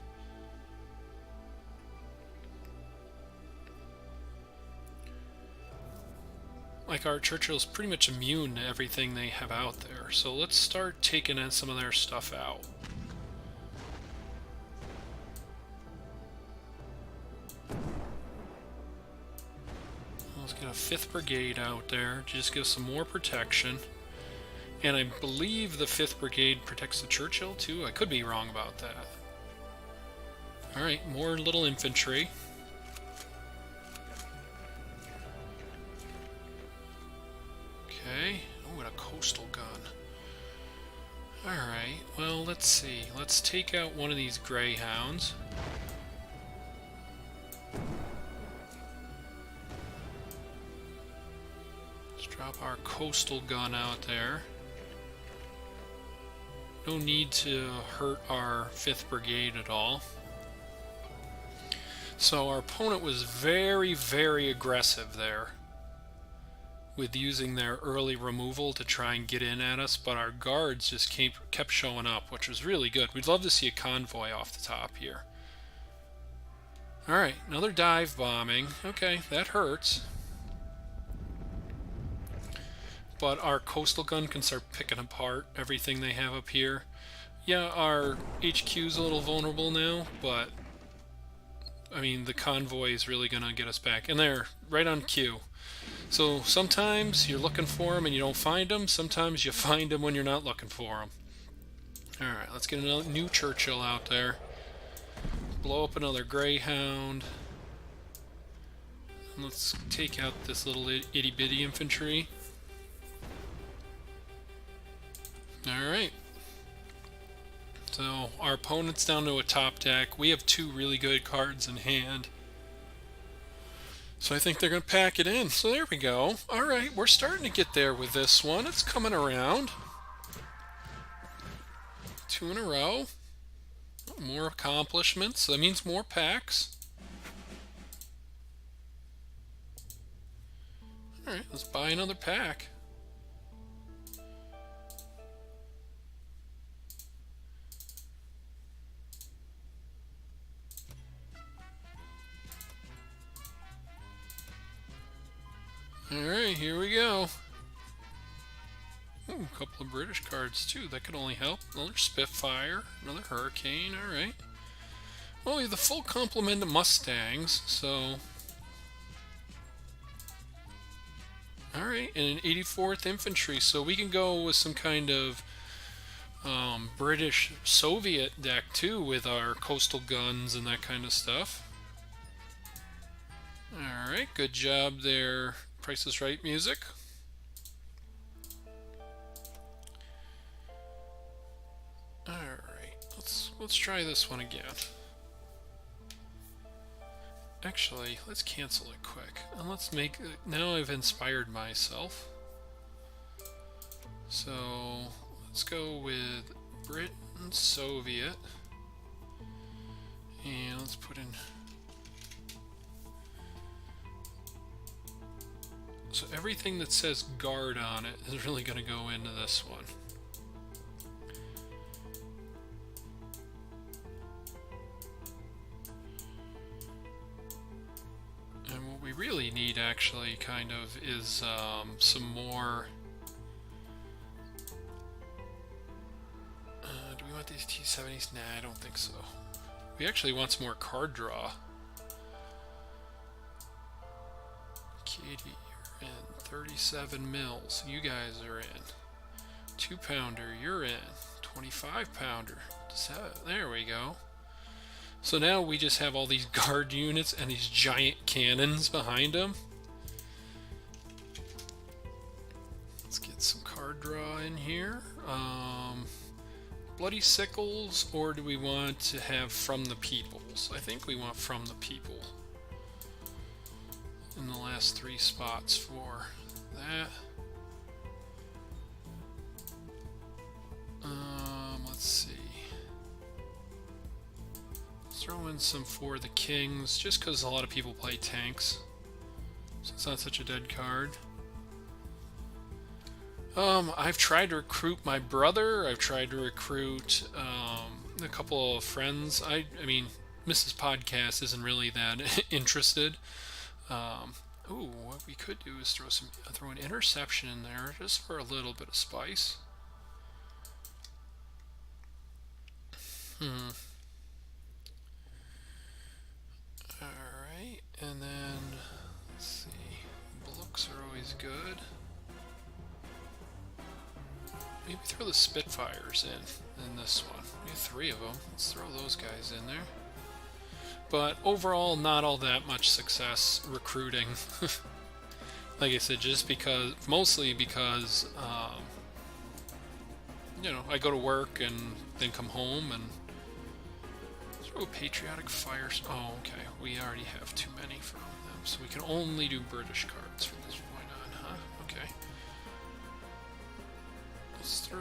Like our Churchill's pretty much immune to everything they have out there, so let's start taking some of their stuff out. Let's get a 5th Brigade out there, just give some more protection. And I believe the 5th Brigade protects the Churchill too. I could be wrong about that. Alright, more little infantry. Okay. Oh, and a coastal gun. Alright, well, let's see. Let's take out one of these Greyhounds. Drop our coastal gun out there. No need to hurt our 5th Brigade at all. So our opponent was very, very aggressive there with using their early removal to try and get in at us, but our guards just kept showing up, which was really good. We'd love to see a convoy off the top here. Alright, another dive bombing. Okay, that hurts. But our coastal gun can start picking apart everything they have up here. Yeah, our HQ's a little vulnerable now, but I mean, the convoy is really going to get us back. And they're right on cue. So sometimes you're looking for them and you don't find them. Sometimes you find them when you're not looking for them. Alright, let's get a new Churchill out there. Blow up another Greyhound. And let's take out this little itty-bitty infantry. Alright. So our opponent's down to a top deck. We have two really good cards in hand. So I think they're going to pack it in. So there we go. Alright, we're starting to get there with this one. It's coming around. 2 in a row. More accomplishments. That means more packs. Alright, let's buy another pack. Alright, here we go. Ooh, couple of British cards too. That could only help. Another Spitfire, another Hurricane. All right. Well, we have the full complement of Mustangs, so. All right, and an 84th Infantry, so we can go with some kind of British Soviet deck too with our coastal guns and that kind of stuff. All right, good job there. Price is Right music. All right, let's try this one again. Actually, let's cancel it quick and let's make it. Now I've inspired myself. So let's go with Britain Soviet, and let's put in. So everything that says guard on it is really going to go into this one. And what we really need actually kind of is some more... do we want these T-70s? Nah, I don't think so. We actually want some more card draw. Katie, you're in. 37 mils, you guys are in. 2-pounder, you're in. 25-pounder. There we go. So now we just have all these guard units and these giant cannons behind them. Let's get some card draw in here. Bloody Sickles, or do we want to have From the Peoples? I think we want From the People in the last 3 spots for that. Let's see. Let's throw in some For the Kings, just because a lot of people play tanks, so it's not such a dead card. I've tried to recruit my brother. I've tried to recruit a couple of friends. I mean, Mrs. Podcast isn't really that interested. Ooh, what we could do is throw an interception in there just for a little bit of spice. Alright, and then, let's see, Bullocks are always good. Maybe throw the Spitfires in this one. We have 3 of them. Let's throw those guys in there. But overall, not all that much success recruiting. Like I said, just because, mostly because, you know, I go to work and then come home and throw a Patriotic Fire. Oh, okay. We already have too many from them, so we can only do British cards from this point on, huh? Okay. Let's throw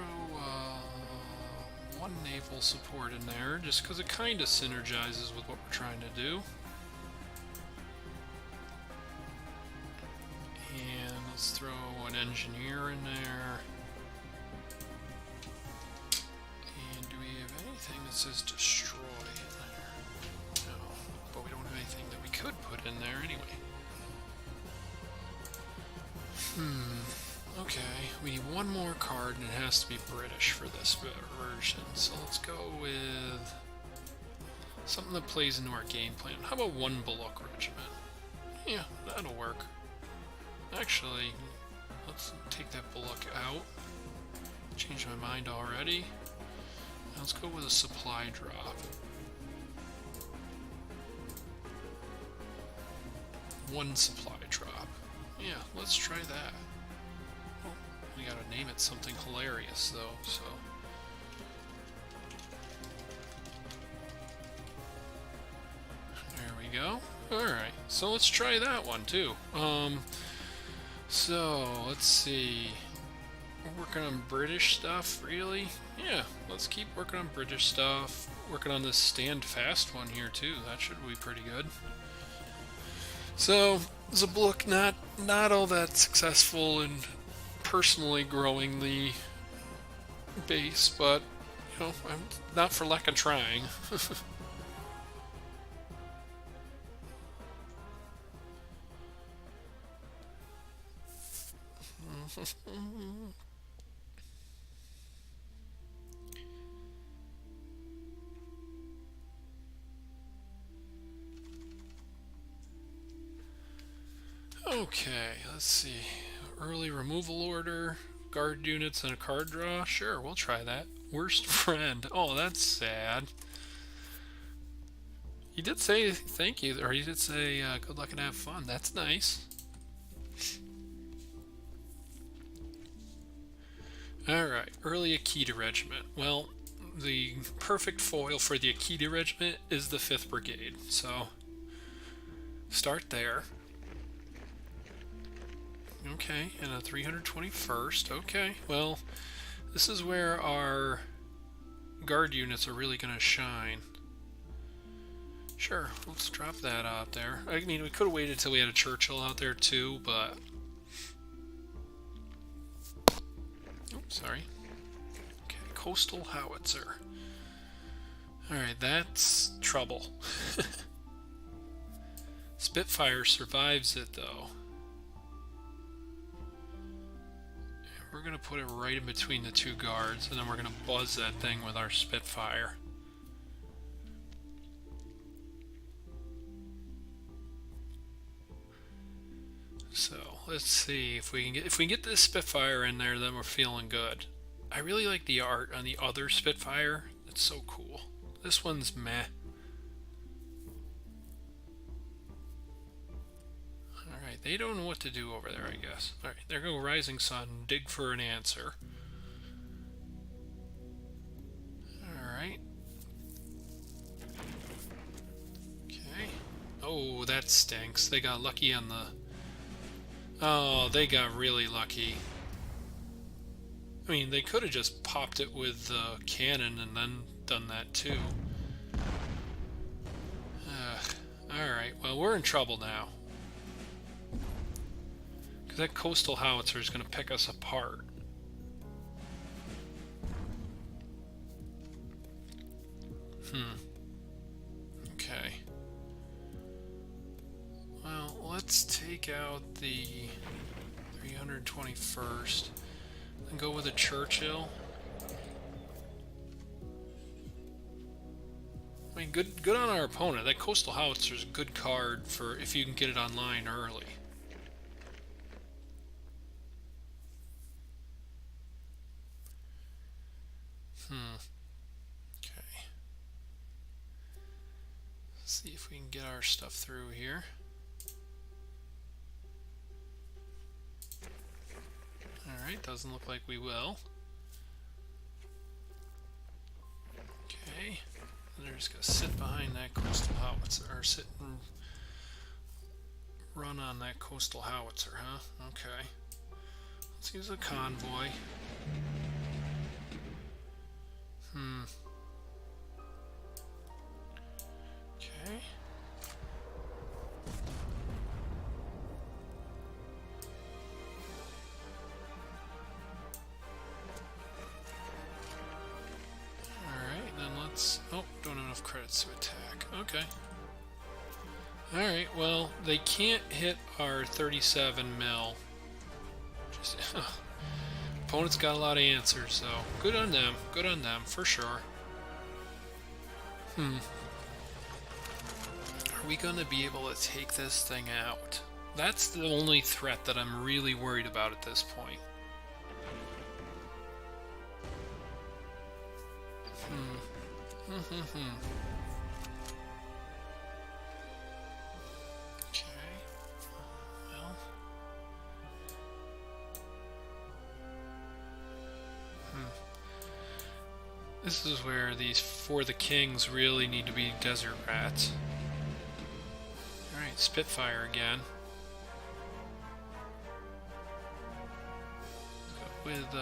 one naval support in there, just because it kind of synergizes with what we're trying to do. And let's throw an engineer in there. And do we have anything that says destroy in there? No, but we don't have anything that we could put in there anyway. Okay, we need one more card, and it has to be British for this version. So let's go with something that plays into our game plan. How about 1 Bullock Regiment? Yeah, that'll work. Actually, let's take that Bullock out. Changed my mind already. Now let's go with a supply drop. 1 supply drop. Yeah, let's try that. We gotta name it something hilarious though, so. There we go. Alright, so let's try that one too. So, let's see. We're working on British stuff, really? Yeah, let's keep working on British stuff. Working on this Stand Fast one here too. That should be pretty good. So, Zabluk not all that successful in personally growing the base, but you know, I'm not for lack of trying. Okay, let's see. Early removal order, guard units, and a card draw. Sure, we'll try that. Worst friend. Oh, that's sad. He did say thank you, or he did say good luck and have fun. That's nice. Alright, early Akita Regiment. Well, the perfect foil for the Akita Regiment is the 5th Brigade, so start there. Okay, and a 321st. Okay, well, this is where our guard units are really going to shine. Sure, let's drop that out there. I mean, we could have waited till we had a Churchill out there too, but... Oh, sorry. Okay, coastal howitzer. Alright, that's trouble. Spitfire survives it, though. We're going to put it right in between the two guards, and then we're going to buzz that thing with our Spitfire. So let's see if we can get this Spitfire in there, then we're feeling good. I really like the art on the other Spitfire. It's so cool. This one's meh. Alright, they don't know what to do over there, I guess. Alright, there go Rising Sun, dig for an answer. Alright. Okay. Oh, that stinks. They got lucky on the... Oh, they got really lucky. I mean, they could have just popped it with the cannon and then done that too. Alright, well, we're in trouble now. Because that coastal howitzer is going to pick us apart. Okay. Well, let's take out the 321st and go with a Churchill. I mean, good on our opponent. That coastal howitzer is a good card for if you can get it online early. Okay. Let's see if we can get our stuff through here. Alright, doesn't look like we will. Okay. And they're just going to sit behind that coastal howitzer, or sit and run on that coastal howitzer, huh? Okay. Let's use a convoy. Okay. Alright, then let's... Oh, don't have enough credits to attack. Okay. Alright, well, they can't hit our 37 mil. Just... Opponent's got a lot of answers, so good on them. Good on them, for sure. Are we going to be able to take this thing out? That's the only threat that I'm really worried about at this point. Okay. Well. This is where these For the Kings really need to be desert rats. Alright, Spitfire again. With,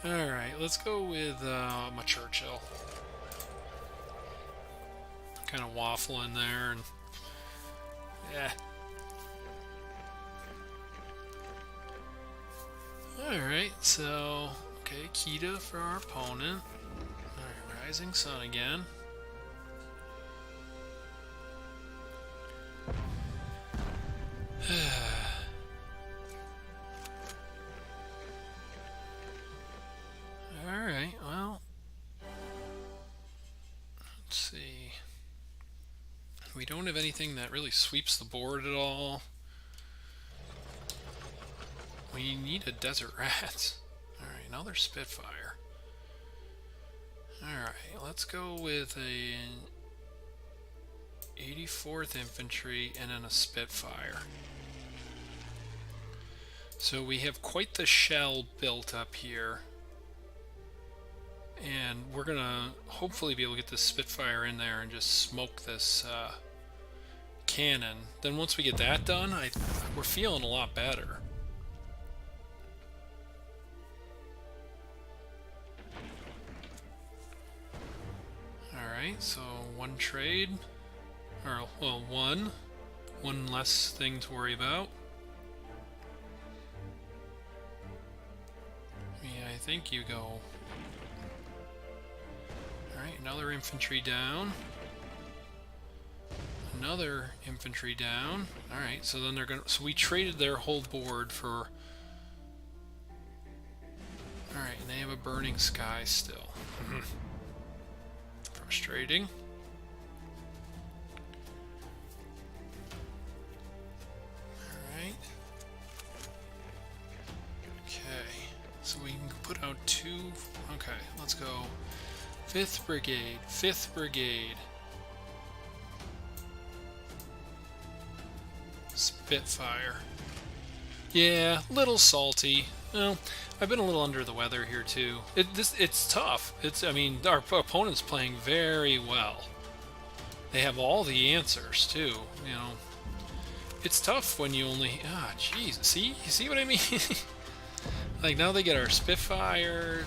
Alright, let's go with my Churchill. Kind of waffling there, and yeah. Alright, so okay, Kita for our opponent. Rising sun again. Alright, well, let's see. We don't have anything that really sweeps the board at all. We need a desert rat. Alright, another Spitfire. Alright, let's go with a 84th Infantry and then a Spitfire. So we have quite the shell built up here. And we're gonna hopefully be able to get this Spitfire in there and just smoke this cannon. Then once we get that done, we're feeling a lot better. Alright, so one trade. Or, well, one less thing to worry about. Yeah, I think you go. Alright, another infantry down. Another infantry down. Alright, so then they're gonna, so we traded their whole board for. Alright, and they have a burning sky still. Frustrating. Alright. Okay, so we can put out two. Okay, let's go. 5th Brigade, 5th Brigade. Spitfire. Yeah, little salty. Well, I've been a little under the weather here too. It's tough. I mean, our opponent's playing very well. They have all the answers too. You know, it's tough when you only. Jeez. See, you see what I mean? Like now they get our Spitfire.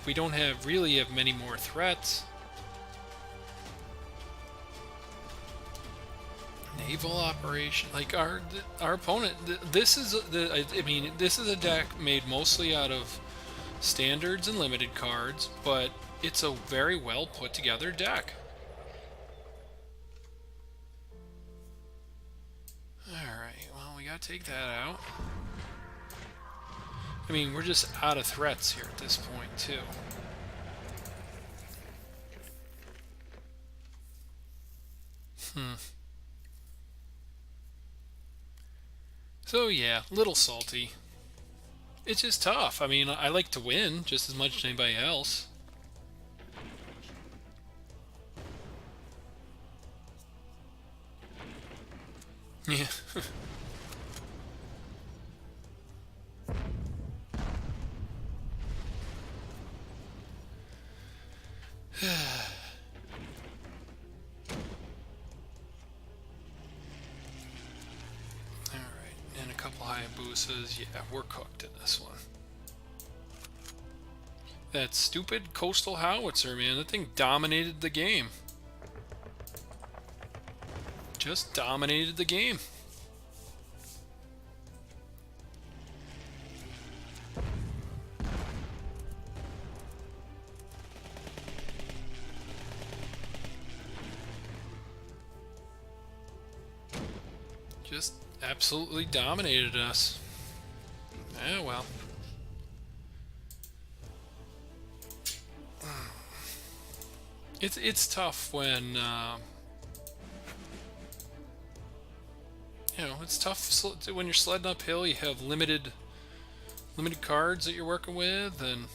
We don't really have many more threats. Naval operation, like our opponent. This is this is a deck made mostly out of standards and limited cards, but it's a very well put together deck. All right, well we gotta take that out. I mean, we're just out of threats here at this point too. So yeah, little salty. It's just tough. I mean, I like to win just as much as anybody else. Yeah. Hayabusas, yeah, we're cooked in this one. That stupid coastal howitzer, man, that thing dominated the game. Just dominated the game. Just absolutely dominated us. Yeah, well. It's tough when you know, it's tough when you're sledding uphill. You have limited cards that you're working with, and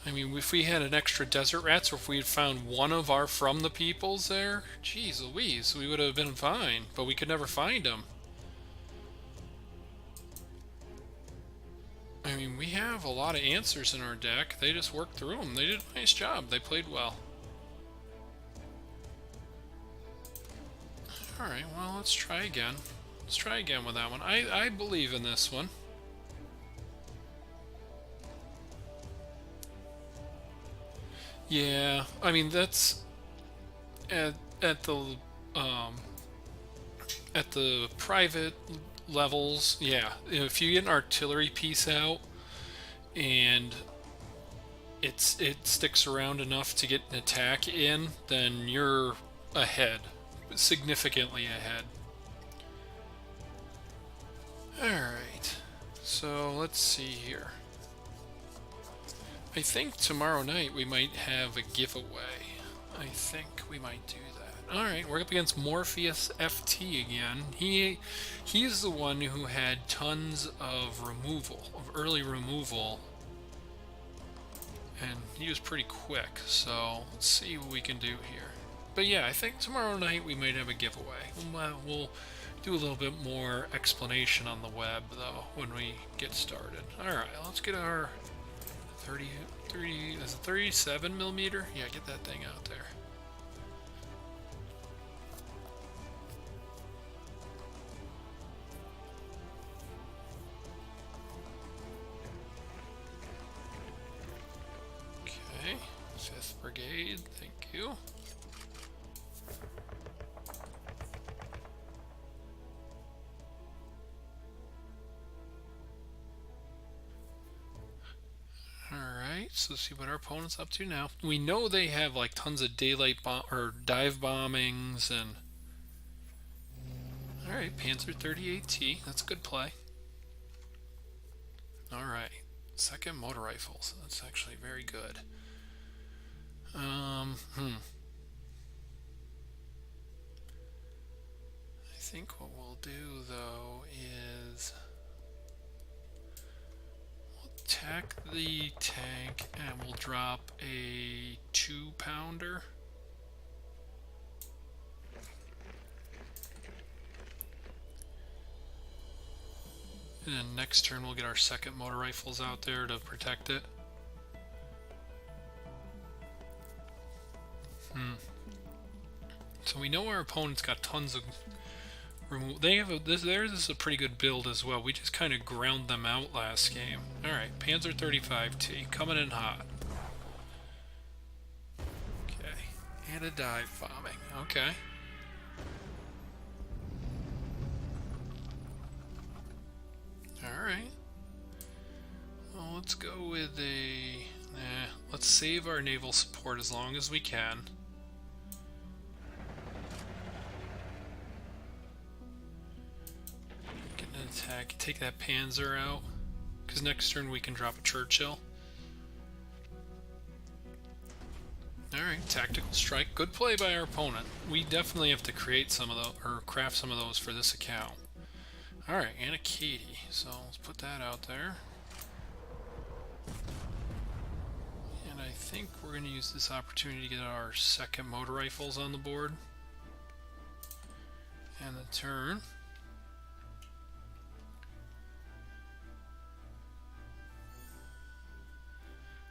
I mean, if we had an extra desert rats, or if we had found one of our from the peoples there, geez Louise, we would have been fine. But we could never find them. I mean, we have a lot of answers in our deck. They just worked through them. They did a nice job. They played well. Alright, well, let's try again. Let's try again with that one. I believe in this one. Yeah, I mean, that's at the private levels. Yeah, if you get an artillery piece out and it sticks around enough to get an attack in, then you're ahead, significantly ahead. Alright, so let's see here. I think tomorrow night we might have a giveaway. I think we might do that. Alright, we're up against Morpheus FT again. He's the one who had tons of early removal. And he was pretty quick, so let's see what we can do here. But yeah, I think tomorrow night we might have a giveaway. We'll do a little bit more explanation on the web, though, when we get started. Alright, let's get our 37 millimeter? Yeah, get that thing out there. Okay, 5th Brigade, thank you. So let's see what our opponent's up to now. We know they have like tons of daylight or dive bombings and. All right, Panzer 38T. That's a good play. All right, second motor rifles. That's actually very good. I think what we'll do though is. Attack the tank and we'll drop a 2-pounder. And then next turn we'll get our second motor rifles out there to protect it. So we know our opponent's got tons of they have theirs is a pretty good build as well. We just kind of ground them out last game. Alright, Panzer 35T coming in hot. Okay, and a dive bombing. Okay. Alright. Well, let's go with a. Let's save our naval support as long as we can. Attack, take that Panzer out, because next turn we can drop a Churchill. Alright, tactical strike. Good play by our opponent. We definitely have to create some of those, or craft some of those for this account. Alright, and a Katie. So let's put that out there. And I think we're going to use this opportunity to get our second motor rifles on the board. And the turn.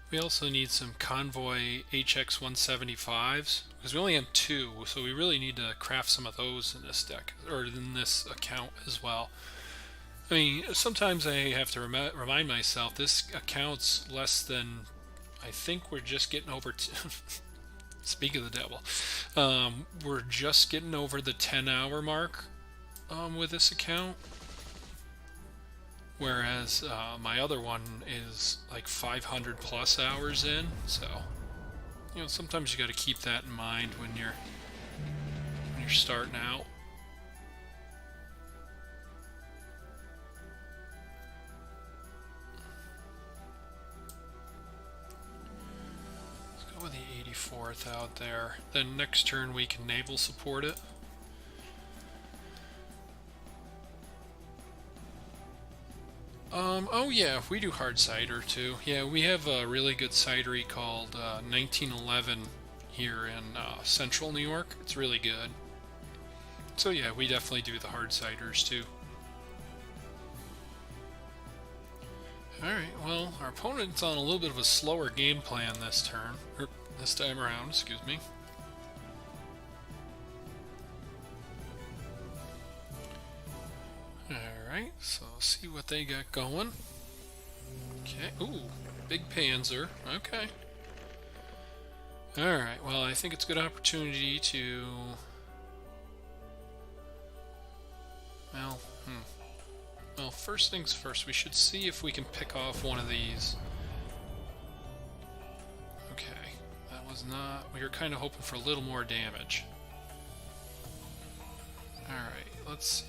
We also need some convoy HX-175s, because we only have 2, so we really need to craft some of those in this deck, or in this account as well. I mean, sometimes I have to remind myself, this account's less than, I think we're just getting over, speak of the devil, we're just getting over the 10-hour mark with this account. Whereas my other one is like 500 plus hours in, so you know sometimes you got to keep that in mind when you're starting out. Let's go with the 84th out there. Then next turn we can naval support it. Oh yeah, we do hard cider too. Yeah, we have a really good cidery called 1911 here in central New York. It's really good. So yeah, we definitely do the hard ciders too. Alright, well, our opponent's on a little bit of a slower game plan this turn, or this time around, excuse me. Alright, so see what they got going. Okay, ooh, big Panzer, okay. Alright, well, I think it's a good opportunity to... Well, first things first, we should see if we can pick off one of these. We were kind of hoping for a little more damage. Alright, let's see.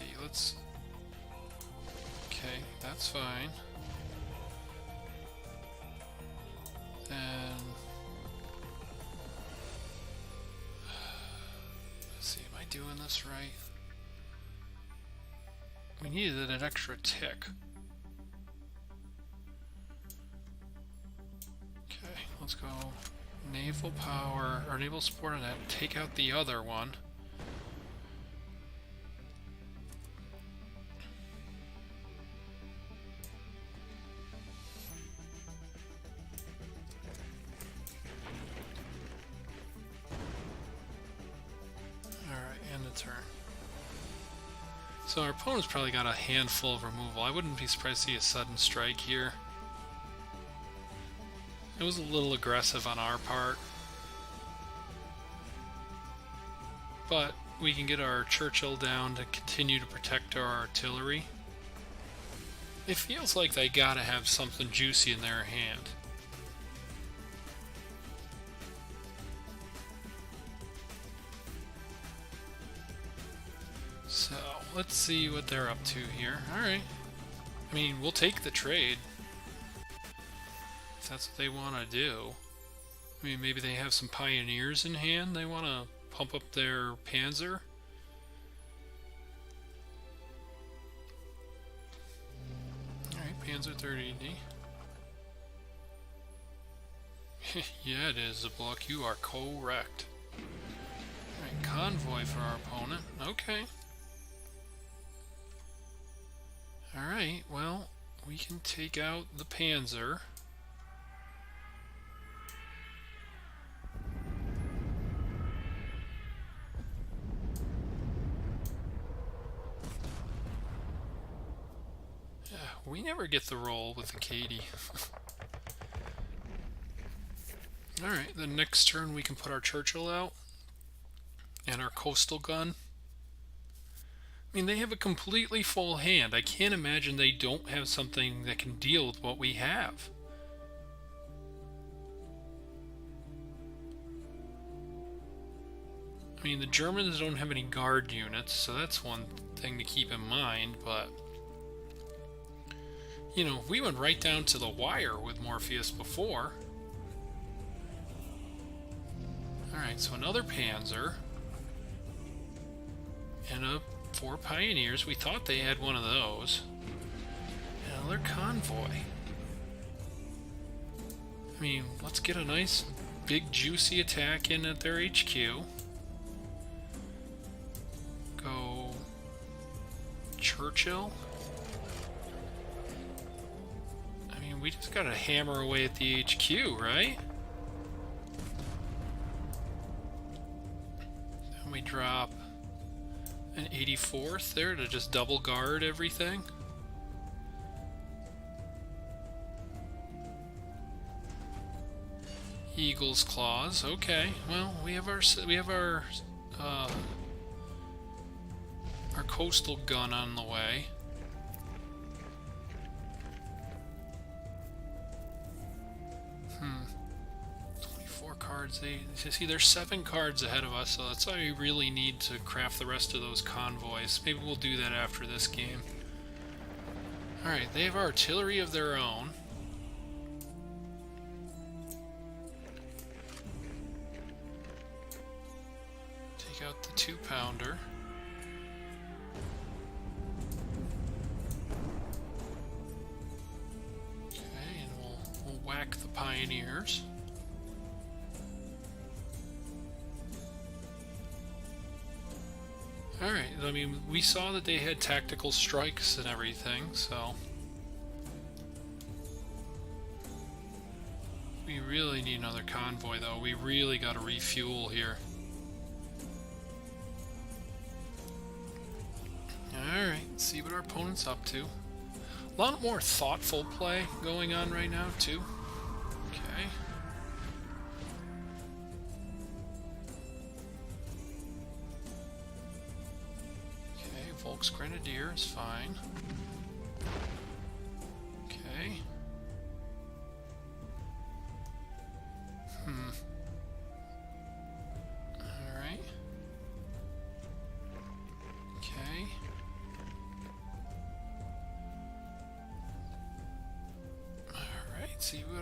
Okay, that's fine. Then... let's see, am I doing this right? We needed an extra tick. Okay, let's go naval power, or naval support on that, take out the other one. Turn. So our opponent's probably got a handful of removal. I wouldn't be surprised to see a sudden strike here. It was a little aggressive on our part. But we can get our Churchill down to continue to protect our artillery. It feels like they gotta have something juicy in their hand. So, let's see what they're up to here. Alright. I mean, we'll take the trade. If that's what they want to do. I mean, maybe they have some pioneers in hand. They want to pump up their panzer. Alright, Panzer 30D. Yeah, it is, Zabluck. You are correct. Alright, convoy for our opponent. Okay. Alright, well, we can take out the Panzer. Yeah, we never get the roll with the Katie. Alright, the next turn we can put our Churchill out. And our coastal gun. I mean, they have a completely full hand. I can't imagine they don't have something that can deal with what we have. I mean, the Germans don't have any guard units, so that's one thing to keep in mind, but... you know, we went right down to the wire with Morpheus before. Alright, so another Panzer. And a 4 Pioneers. We thought they had one of those. Another convoy. I mean, let's get a nice, big, juicy attack in at their HQ. Go... Churchill? I mean, we just gotta hammer away at the HQ, right? Then we drop... an 84th there to just double guard everything. Eagle's Claws. Okay. Well, we have our coastal gun on the way. Cards. See, there's 7 cards ahead of us, so that's why we really need to craft the rest of those convoys. Maybe we'll do that after this game. Alright, they have artillery of their own. Take out the 2-pounder. Okay, and we'll whack the Pioneers. Alright, I mean, we saw that they had tactical strikes and everything, so... we really need another convoy, though. We really gotta refuel here. Alright, let's see what our opponent's up to. A lot more thoughtful play going on right now, too. Okay. Volksgrenadier is fine. Okay.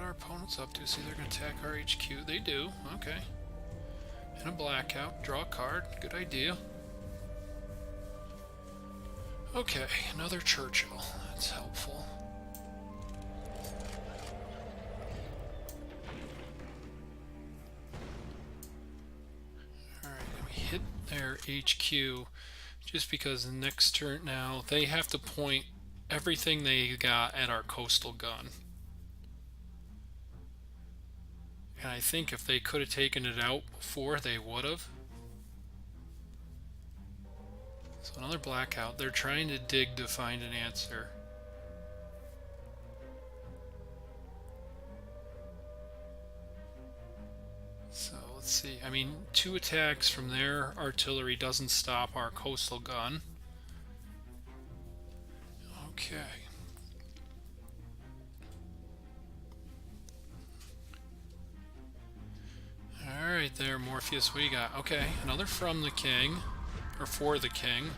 our opponents up to. See, they're going to attack our HQ. They do. Okay. And a blackout. Draw a card. Good idea. Okay, another Churchill. That's helpful. Alright, we hit their HQ just because the next turn now they have to point everything they got at our coastal gun. And I think if they could have taken it out before, they would have. So another blackout. They're trying to dig to find an answer. So let's see. I mean, 2 attacks from their artillery doesn't stop our coastal gun. Okay. Alright there, Morpheus, what do you got? Okay, another from the king. Or for the king.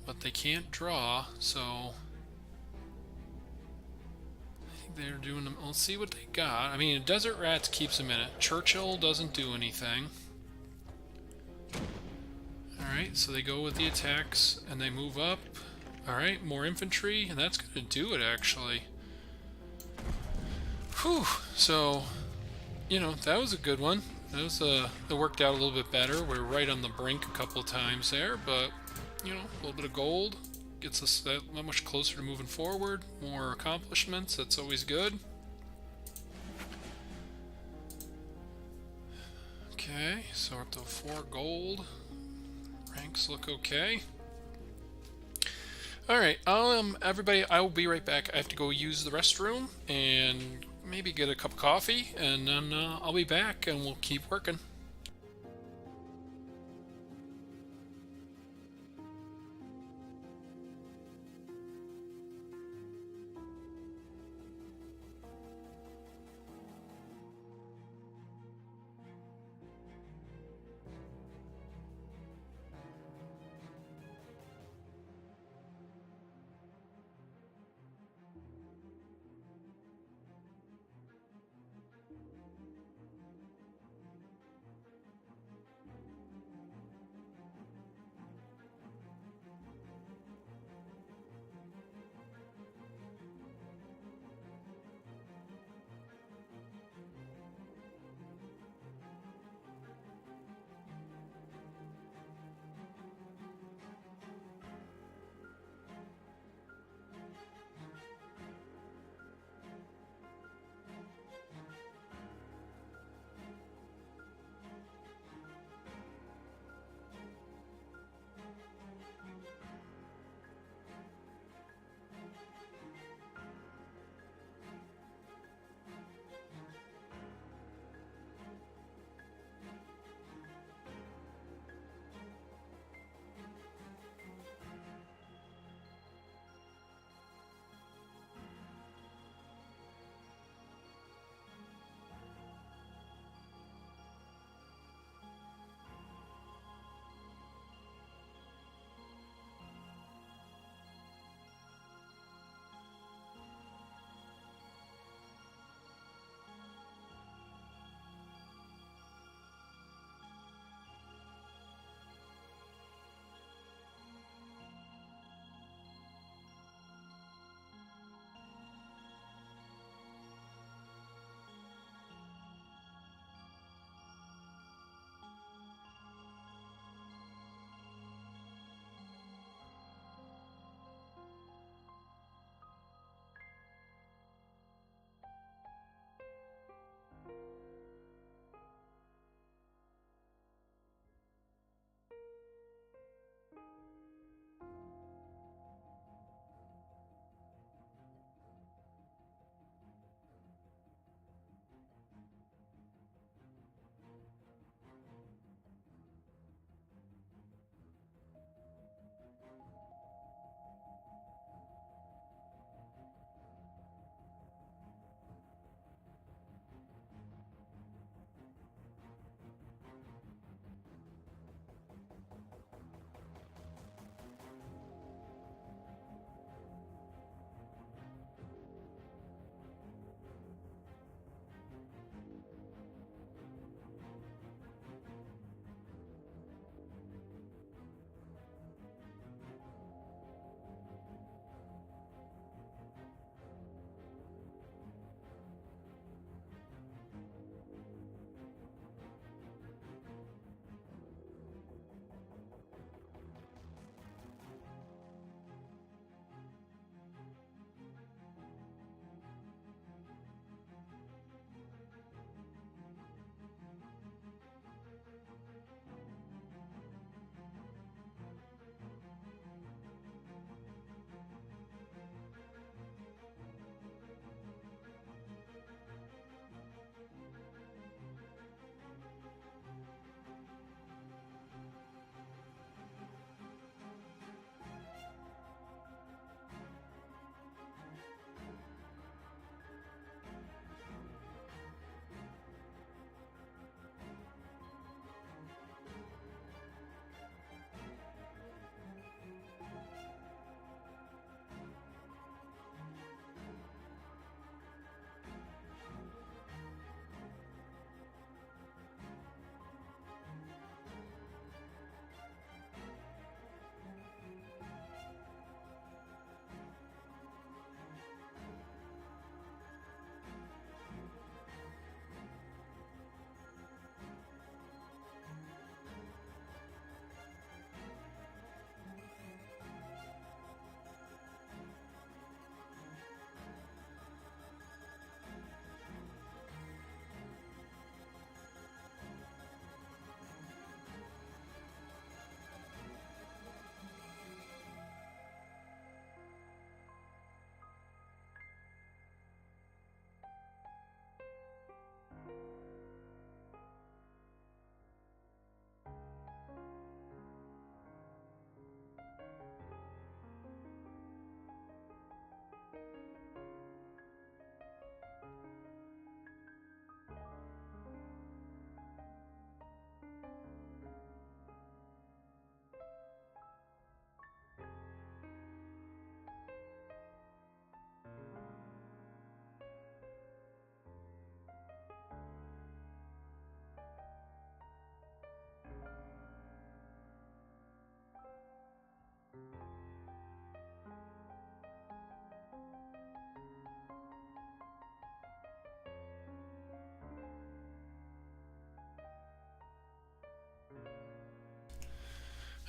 But they can't draw, so I think they're doing them. Let's see what they got. I mean, Desert Rats keeps them in it. Churchill doesn't do anything. Alright, so they go with the attacks and they move up. Alright, more infantry, and that's going to do it actually. Whew, so, you know, that was a good one. That was that worked out a little bit better. We're right on the brink a couple of times there, but you know, a little bit of gold gets us that much closer to moving forward. More accomplishments, that's always good. Okay, so we're up to 4 gold. Ranks look okay. Alright, everybody, I will be right back. I have to go use the restroom and maybe get a cup of coffee, and then I'll be back and we'll keep working.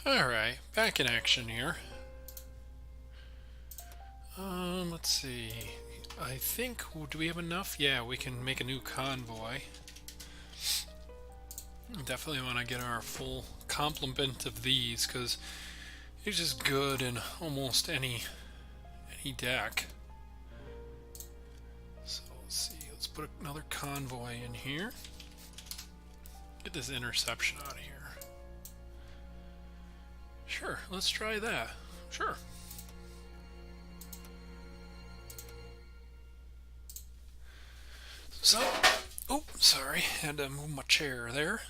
Alright, back in action here. Let's see. I think, do we have enough? Yeah, we can make a new convoy. Definitely want to get our full complement of these, because it's just good in almost any deck. So let's see, let's put another convoy in here. Get this interception out of here. Sure, let's try that. Sure. So, oh, sorry, had to move my chair there.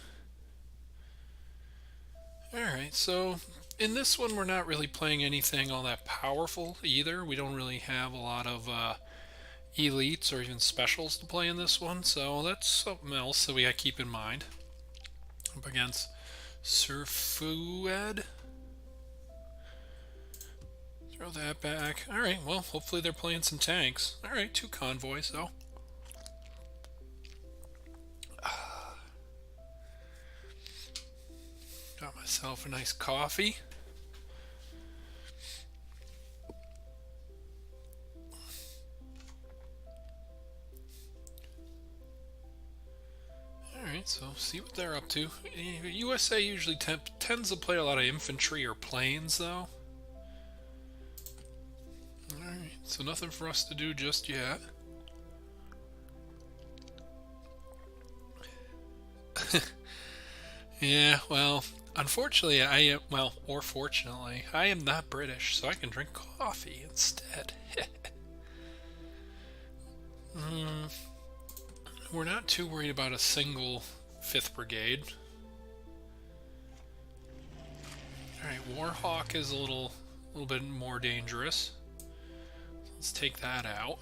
Alright, so in this one we're not really playing anything all that powerful either. We don't really have a lot of elites or even specials to play in this one, so that's something else that we gotta keep in mind. Up against Sir Fuad. Throw that back. Alright, well, hopefully they're playing some tanks. Alright, 2 convoys though. Got myself a nice coffee. Alright, so see what they're up to. USA usually tends to play a lot of infantry or planes, though. Alright, so nothing for us to do just yet. Yeah, well, unfortunately, well, or fortunately, I am not British, so I can drink coffee instead. We're not too worried about a single 5th Brigade. Alright, Warhawk is a little bit more dangerous. Let's take that out.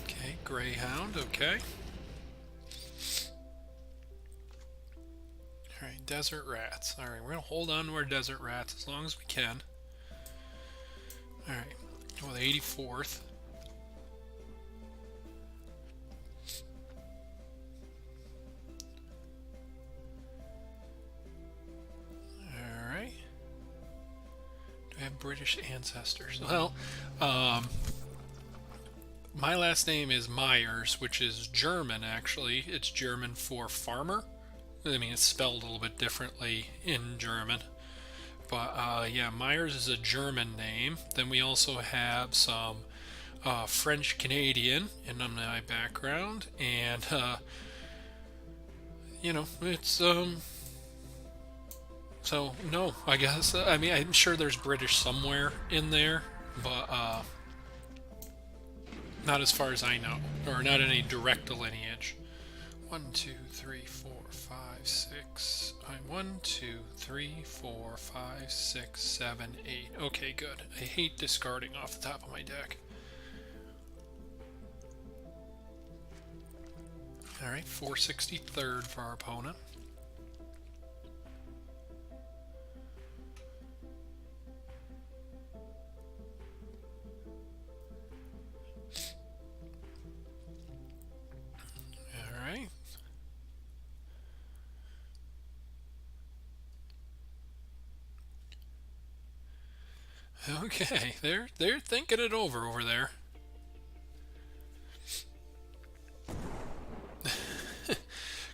Okay, Greyhound, okay. Alright, Desert Rats. Alright, we're going to hold on to our Desert Rats as long as we can. Alright, go with 84th. Alright. Do I have British ancestors? Well, my last name is Myers, which is German, actually. It's German for farmer. I mean, it's spelled a little bit differently in German. But, yeah, Myers is a German name. Then we also have some French-Canadian in my background. And, you know, it's, so, no, I guess. I mean, I'm sure there's British somewhere in there. But, not as far as I know. Or not any direct lineage. 1, 2, 3, 4, 5, 6. 1, 2, 3, 4, 5, 6, 7, 8. Okay, good. I hate discarding off the top of my deck. Alright, 463rd for our opponent. Alright. Okay, they're thinking it over there.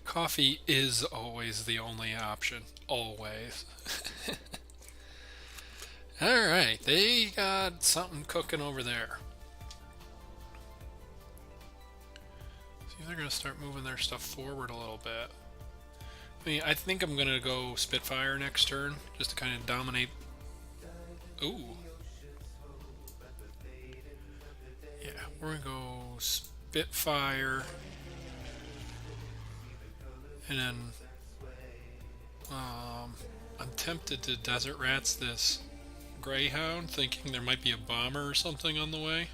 Coffee is always the only option. Always. Alright, they got something cooking over there. See if they're going to start moving their stuff forward a little bit. I mean, I think I'm going to go Spitfire next turn, just to kind of dominate. Ooh. Yeah, we're going to go Spitfire. And then I'm tempted to Desert Rats this Greyhound, thinking there might be a bomber or something on the way.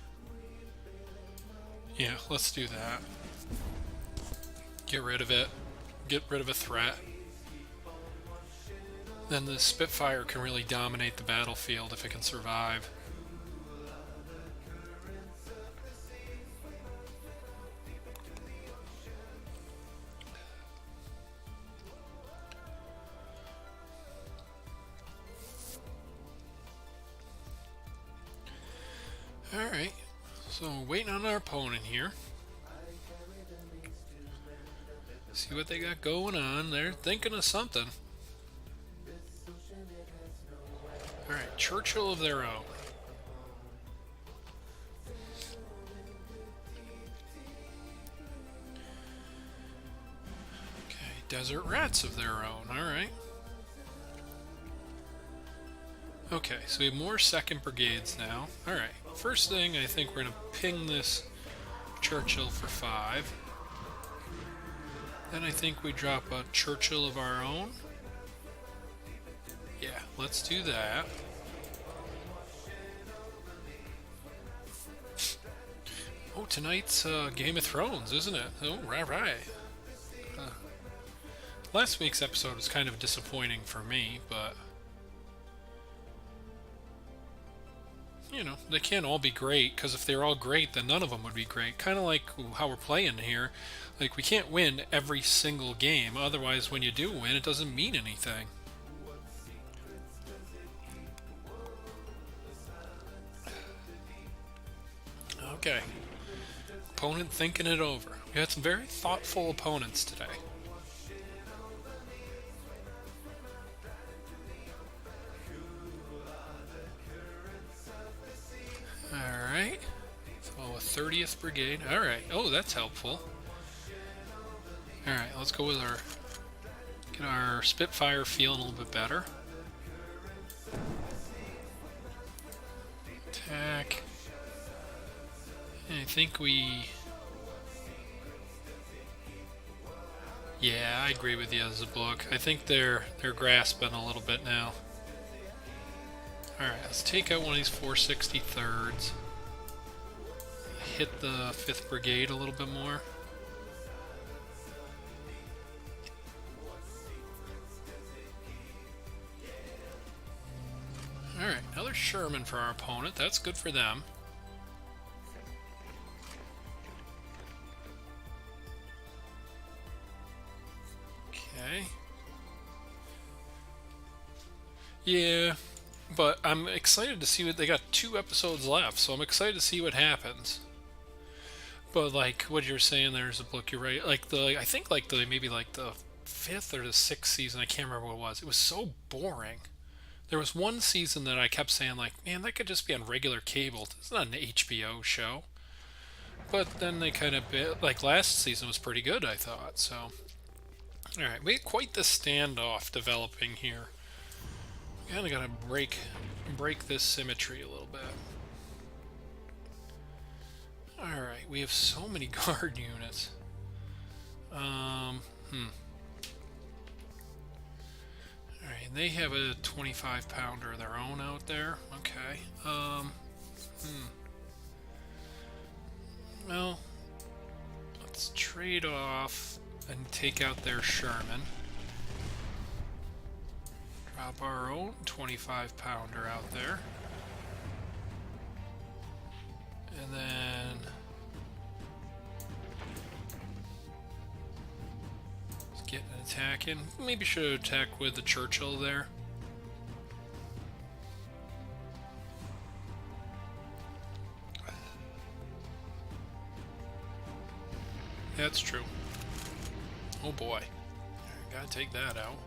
Yeah, let's do that. Get rid of it. Get rid of a threat. Then the Spitfire can really dominate the battlefield if it can survive. Alright, so waiting on our opponent here. See what they got going on. They're thinking of something. Alright, Churchill of their own. Okay, Desert Rats of their own. Alright. Okay, so we have more second brigades now. Alright, first thing, I think we're going to ping this Churchill for 5. Then I think we drop a Churchill of our own. Yeah, let's do that. Oh, tonight's Game of Thrones, isn't it? Oh, right. Last week's episode was kind of disappointing for me, but you know, they can't all be great, because if they're all great, then none of them would be great. Kind of like how we're playing here. Like, we can't win every single game, otherwise when you do win, it doesn't mean anything. Okay. Opponent thinking it over. We had some very thoughtful opponents today. Alright. So a 30th Brigade. Alright. Oh, that's helpful. Alright, let's go with our... Get our Spitfire feeling a little bit better. Attack. And I think we... Yeah, I agree with you as a book. I think they're grasping a little bit now. Alright, let's take out one of these 463rds. Hit the 5th Brigade a little bit more. Alright, another Sherman for our opponent. That's good for them. Okay. Yeah, but I'm excited to see what they got. 2 episodes left, so I'm excited to see what happens. But like what you're saying, there's a book. You're right. Like I think like maybe like the 5th or the 6th season. I can't remember what it was. It was so boring. There was one season that I kept saying like, man, that could just be on regular cable. It's not an HBO show. But then they kind of like last season was pretty good, I thought. So, all right, we had quite the standoff developing here. We kind of got to break this symmetry a little bit. All right, we have so many guard units. Alright, and they have a 25 pounder of their own out there. Okay. Well, let's trade off and take out their Sherman. Drop our own 25 pounder out there. And then let's get an attack in. Maybe should attack with the Churchill there. That's true. Oh boy. Gotta take that out.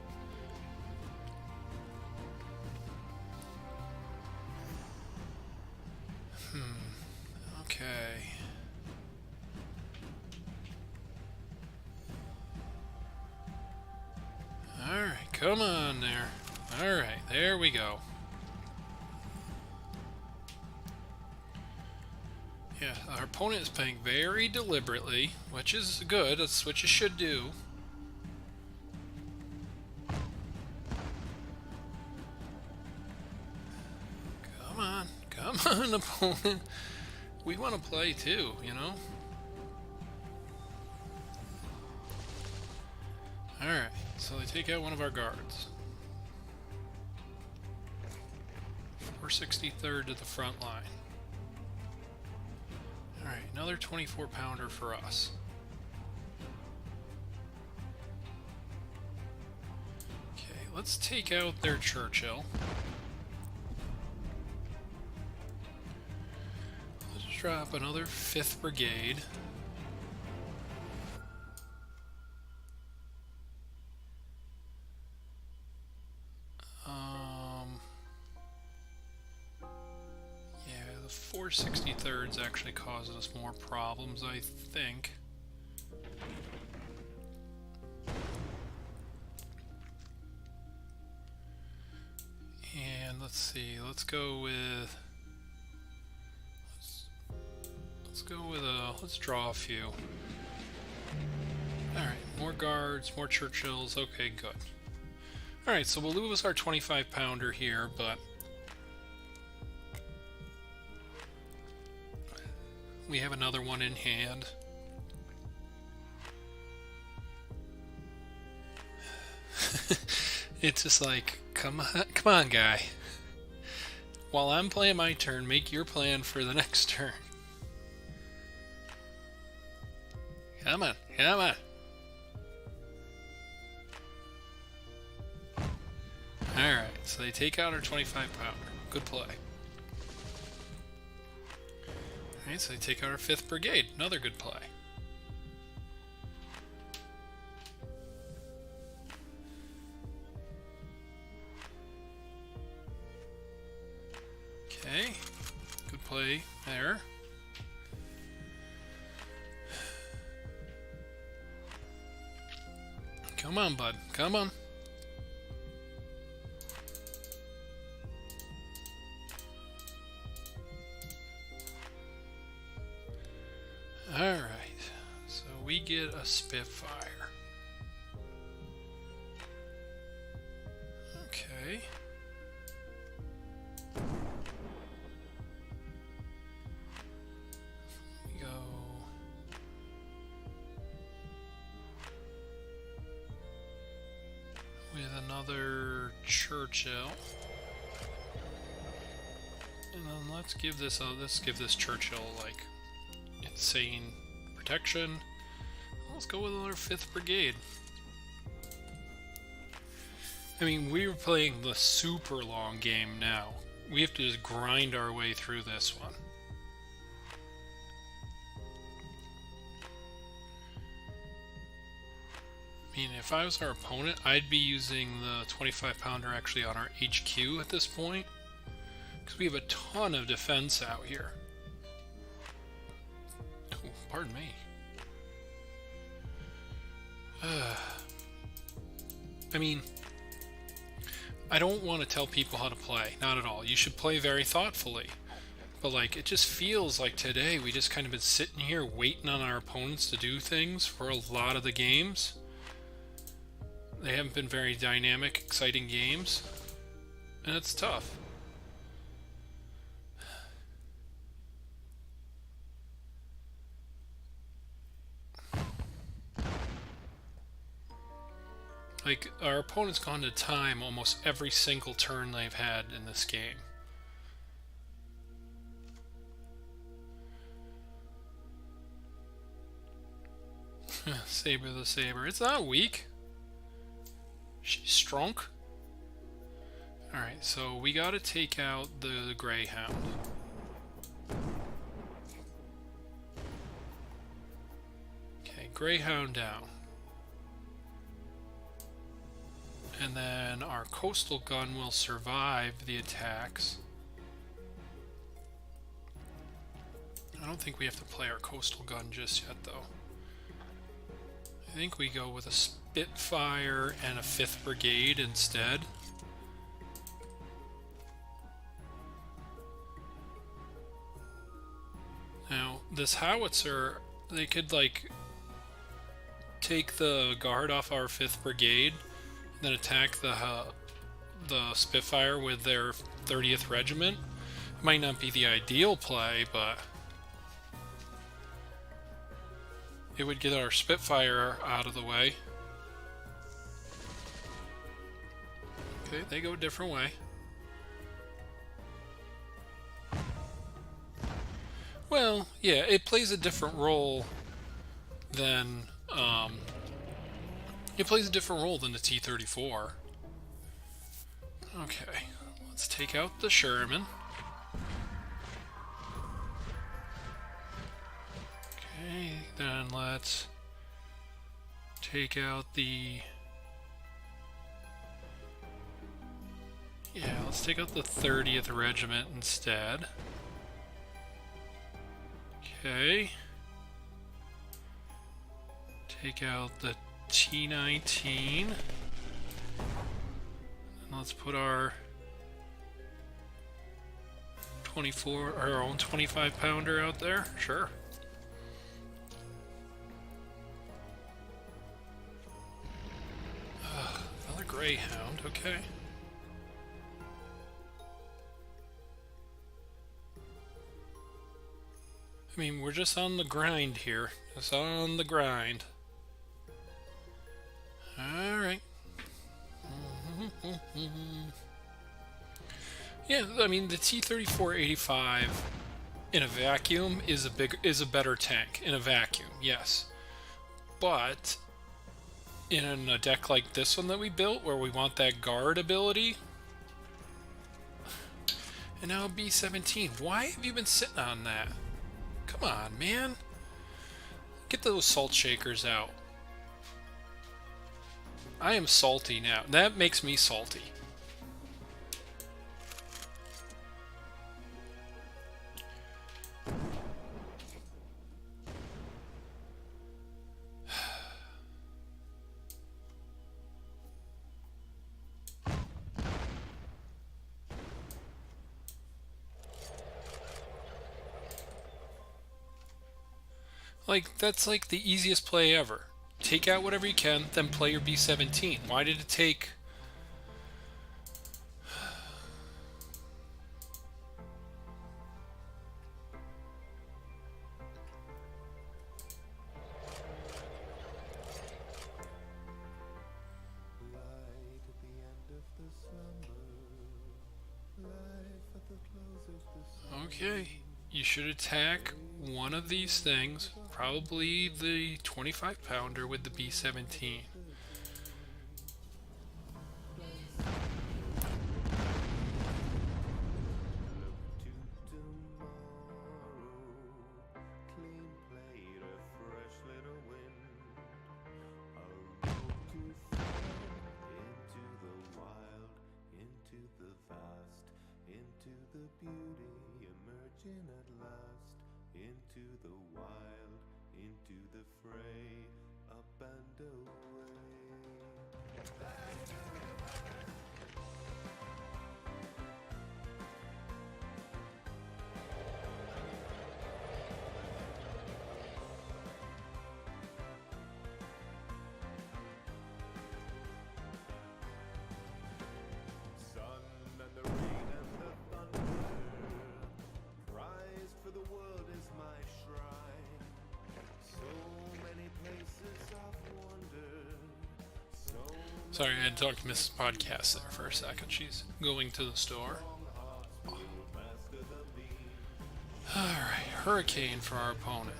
Okay. Alright, come on there. Alright, there we go. Yeah, our opponent is playing very deliberately, which is good. That's what you should do. Come on, opponent. We want to play too, you know? Alright, so they take out one of our guards. 463rd to the front line. Alright, another 24 pounder for us. Okay, let's take out their Churchill. drop another 5th Brigade. Yeah, the 463rds actually causes us more problems, I think. And let's see, let's go with let's draw a few. Alright, more guards, more Churchills, okay, good. Alright, so we'll lose our 25-pounder here, but we have another one in hand. It's just like, come on, guy. While I'm playing my turn, make your plan for the next turn. Come on, come on. Alright, so they take out our 25-pounder. Good play. Alright, so they take out our 5th Brigade. Another good play. Okay, good play there. Come on, bud. Come on. Alright, so we get a Spitfire. Okay. We go. With another Churchill. And then let's give this Churchill like insane protection. Let's go with another 5th Brigade. I mean, we were playing the super long game now. We have to just grind our way through this one. I mean, if I was our opponent, I'd be using the 25-pounder actually on our HQ at this point, because we have a ton of defense out here. Oh, pardon me. I mean, I don't want to tell people how to play, not at all. You should play very thoughtfully. But like, it just feels like today we just kind of been sitting here waiting on our opponents to do things for a lot of the games. They haven't been very dynamic, exciting games, and it's tough. Like, our opponent's gone to time almost every single turn they've had in this game. Saber the Saber. It's not weak. She's strong. Alright, so we gotta take out the Greyhound. Okay, Greyhound down. And then our coastal gun will survive the attacks. I don't think we have to play our coastal gun just yet, though. I think we go with a Spitfire and a 5th Brigade instead. Now, this howitzer, they could, like, take the guard off our 5th Brigade, then attack the Spitfire with their 30th Regiment. It might not be the ideal play, but it would get our Spitfire out of the way. Okay, they go a different way. Well, yeah, it plays a different role than the T-34. Okay, let's take out the Sherman. Okay, then let's take out the... Yeah, let's take out the 30th Regiment instead. Okay. Take out the T-19. And let's put our our own 25-pounder out there. Sure. Another Greyhound, okay. I mean, we're just on the grind here. Just on the grind. Alright. Yeah, I mean, the T-34-85 in a vacuum is a better tank in a vacuum, yes. But in a deck like this one that we built, where we want that guard ability, and now B-17. Why have you been sitting on that? Come on, man. Get those salt shakers out. I am salty now. That makes me salty. Like, that's like the easiest play ever. Take out whatever you can, then play your B-17. Why did it take... Okay, you should attack one of these things, probably the 25-pounder with the B-17. Sorry, I had to talk to Mrs. Podcast there for a second. She's going to the store. Alright, Hurricane for our opponent.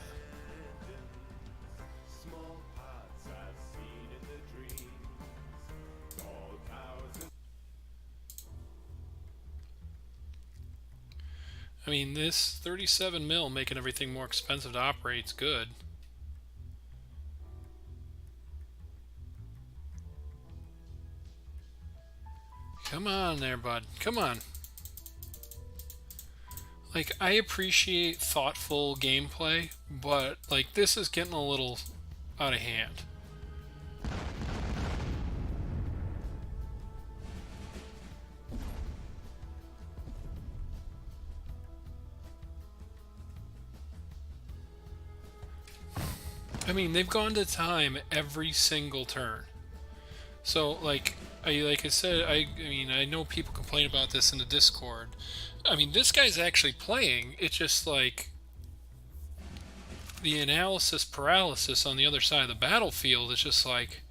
I mean, this 37 mil making everything more expensive to operate is good. Come on there, bud. Come on. Like, I appreciate thoughtful gameplay, but, like, this is getting a little out of hand. I mean, they've gone to time every single turn. So, like I said, I mean, I know people complain about this in the Discord. I mean, this guy's actually playing. It's just like the analysis paralysis on the other side of the battlefield is just like,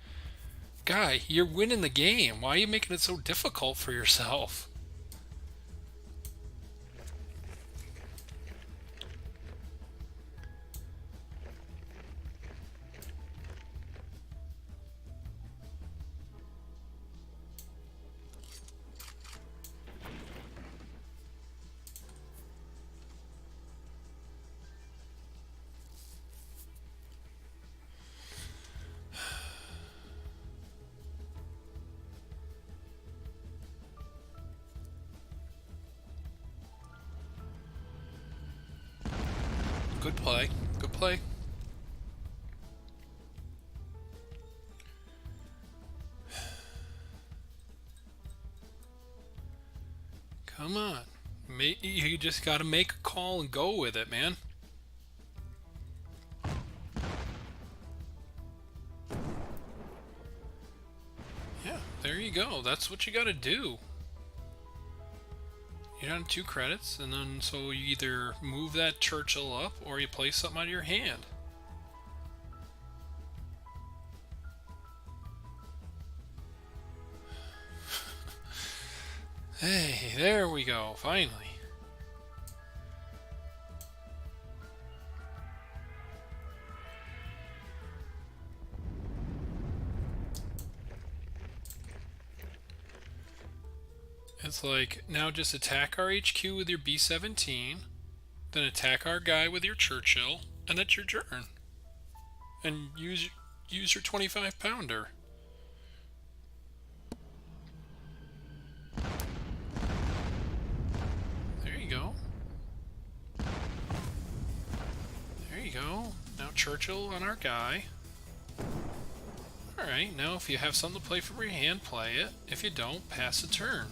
guy, you're winning the game. Why are you making it so difficult for yourself? play. Good play. Come on. You just got to make a call and go with it, man. Yeah, there you go. That's what you got to do. You're down 2 credits, and then so you either move that Churchill up or you play something out of your hand. Hey, there we go, finally. It's like, now just attack our HQ with your B-17, then attack our guy with your Churchill, and that's your turn. And use your 25-pounder. There you go. There you go. Now Churchill on our guy. Alright, now if you have something to play from your hand, play it. If you don't, pass a turn.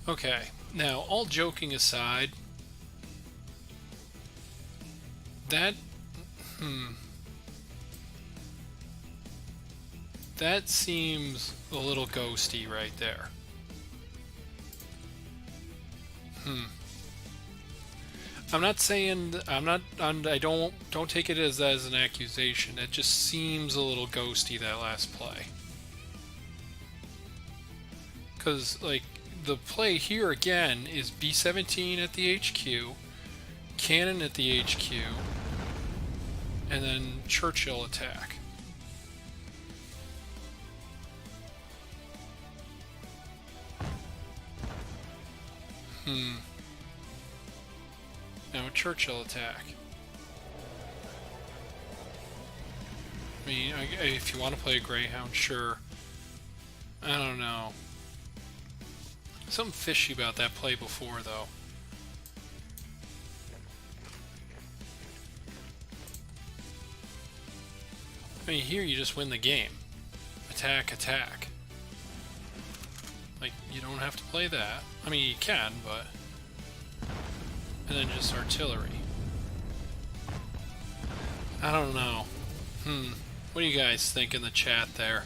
Okay, now all joking aside, that that seems a little ghosty right there. I'm not saying I don't take it as an accusation. It just seems a little ghosty, that last play. Because, like, the play here again is B-17 at the HQ, cannon at the HQ, and then Churchill attack. Now a Churchill attack. I mean, if you want to play a Greyhound, sure. I don't know. Something fishy about that play before, though. I mean, here you just win the game. Attack, attack. Like, you don't have to play that. I mean, you can, but... And then just artillery. I don't know. What do you guys think in the chat there?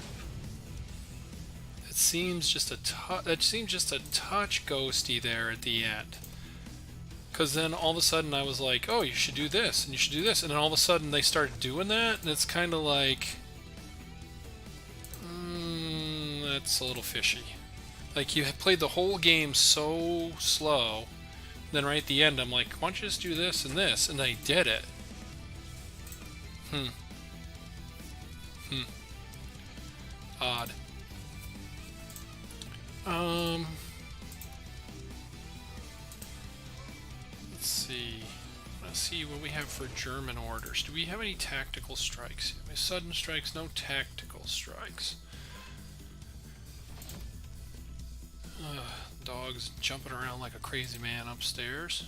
It seems just a touch ghosty there at the end. Because then all of a sudden I was like, oh, you should do this, and you should do this. And then all of a sudden they started doing that, and it's kind of like... that's a little fishy. Like, you played the whole game so slow, then right at the end I'm like, why don't you just do this and this? And they did it. Odd. Let's see. Let's see what we have for German orders. Do we have any tactical strikes? Sudden strikes, no tactical strikes. Dog's jumping around like a crazy man upstairs.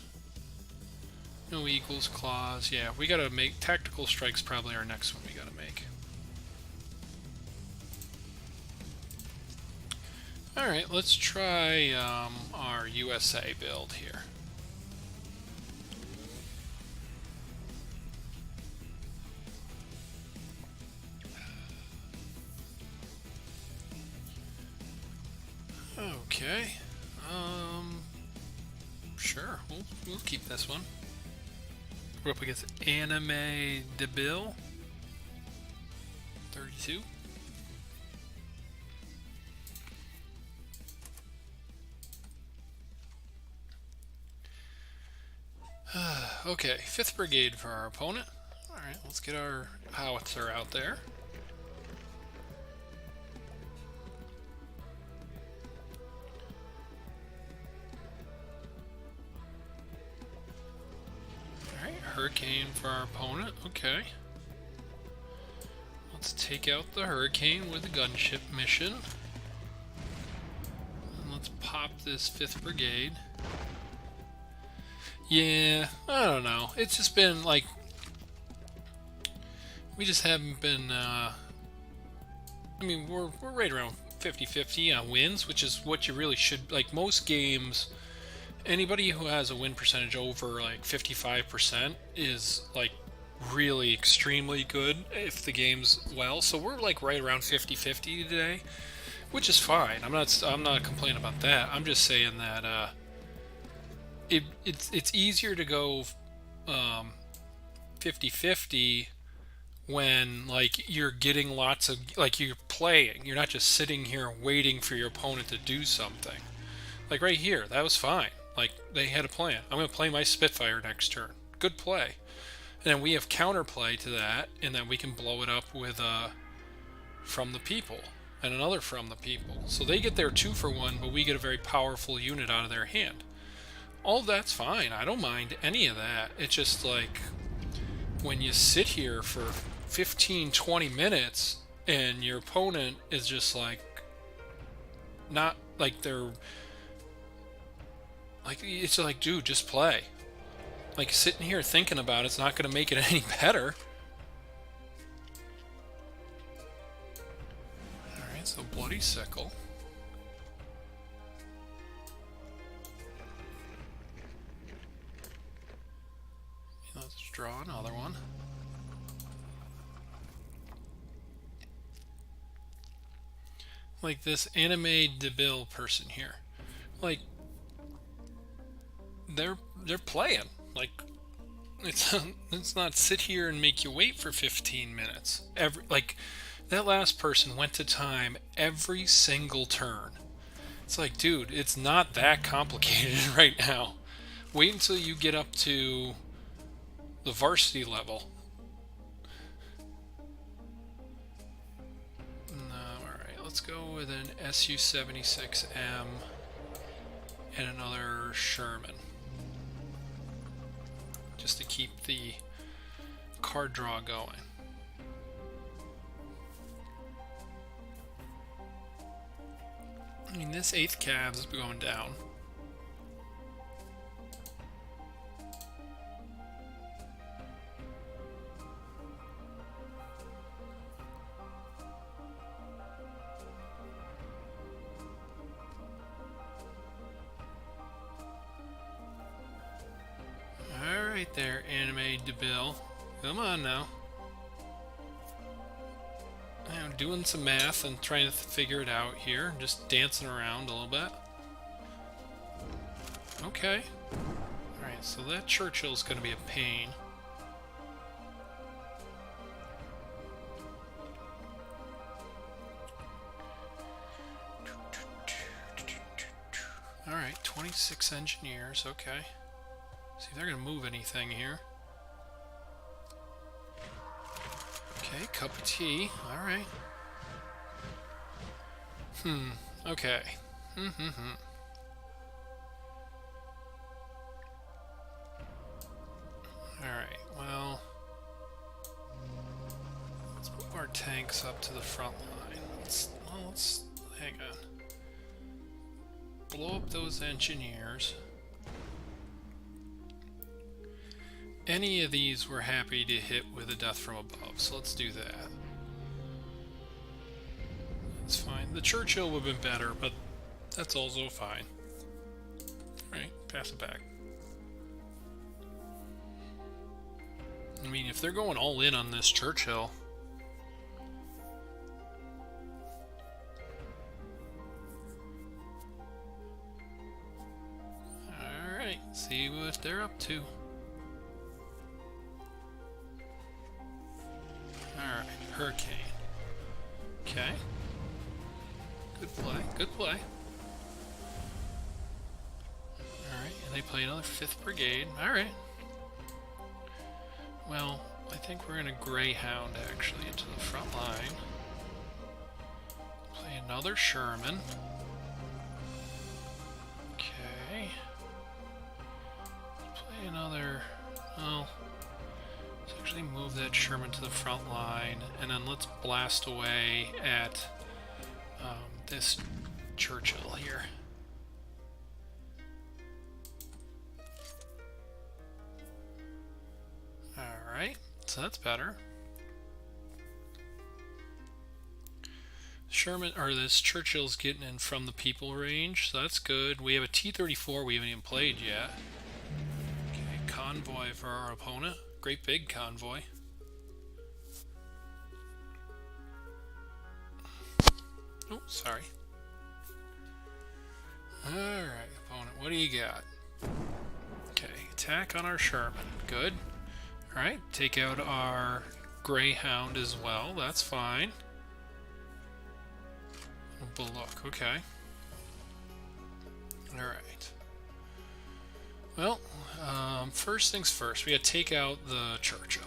No eagles, claws. Yeah, we gotta make tactical strikes. Probably our next one we gotta make. Alright, let's try our USA build here. Okay. Sure, we'll keep this one. We're up against Anime DeBill. 32. Okay, 5th Brigade for our opponent. Alright, let's get our howitzer out there. Alright, Hurricane for our opponent. Okay. Let's take out the Hurricane with a gunship mission. And let's pop this 5th Brigade. Yeah, I don't know. It's just been like, we just haven't been, I mean, we're right around 50-50 on wins, which is what you really should, like most games, anybody who has a win percentage over like 55% is like really extremely good if the game's well. So we're like right around 50-50 today, which is fine. I'm not complaining about that. I'm just saying that it's easier to go 50-50 when like you're getting lots of, like, you're playing. You're not just sitting here waiting for your opponent to do something. Like right here, that was fine. Like they had a plan. I'm going to play my Spitfire next turn. Good play. And then we have counterplay to that, and then we can blow it up with from the people and another from the people. So they get their 2-for-1, but we get a very powerful unit out of their hand. All that's fine. I don't mind any of that. It's just like when you sit here for 15-20 minutes and your opponent is just like not like they're like, it's like, dude, just play. Like sitting here thinking about it's not going to make it any better. Alright, so Bloody Sickle. Let's draw another one. Like this Anime Debil person here. Like they're playing. Like it's not sit here and make you wait for 15 minutes. Like that last person went to time every single turn. It's like, dude, it's not that complicated right now. Wait until you get up to the varsity level. No, alright, let's go with an SU-76M and another Sherman. Just to keep the card draw going. I mean, this 8th Cavs is going down. Alright there, Anime Debil. Come on now. I'm doing some math and trying to figure it out here. Just dancing around a little bit. Okay. Alright, so that Churchill's going to be a pain. Alright, 26 engineers, okay. See if they're going to move anything here. Okay, cup of tea. Alright. Okay. Alright, well, let's move our tanks up to the front line. Let's hang on. Blow up those engineers. Any of these we're happy to hit with a death from above, so let's do that. That's fine. The Churchill would have been better, but that's also fine. Alright, pass it back. I mean, if they're going all in on this Churchill... Alright, see what they're up to. Alright, Hurricane. Okay. Good play, good play. Alright, and they play another 5th Brigade. Alright. Well, I think we're going to Greyhound, actually, into the front line. Play another Sherman. Okay. Play another... Oh... Let's actually move that Sherman to the front line, and then let's blast away at this Churchill here. Alright, so that's better. Sherman, or this Churchill's getting in from the people range, so that's good. We have a T-34 we haven't even played yet. Okay, convoy for our opponent. Great big convoy. Oh, sorry. Alright, opponent, what do you got? Okay, attack on our Sherman. Good. Alright, take out our Greyhound as well. That's fine. Bullock, okay. Alright. Well, first things first, we gotta take out the Churchill.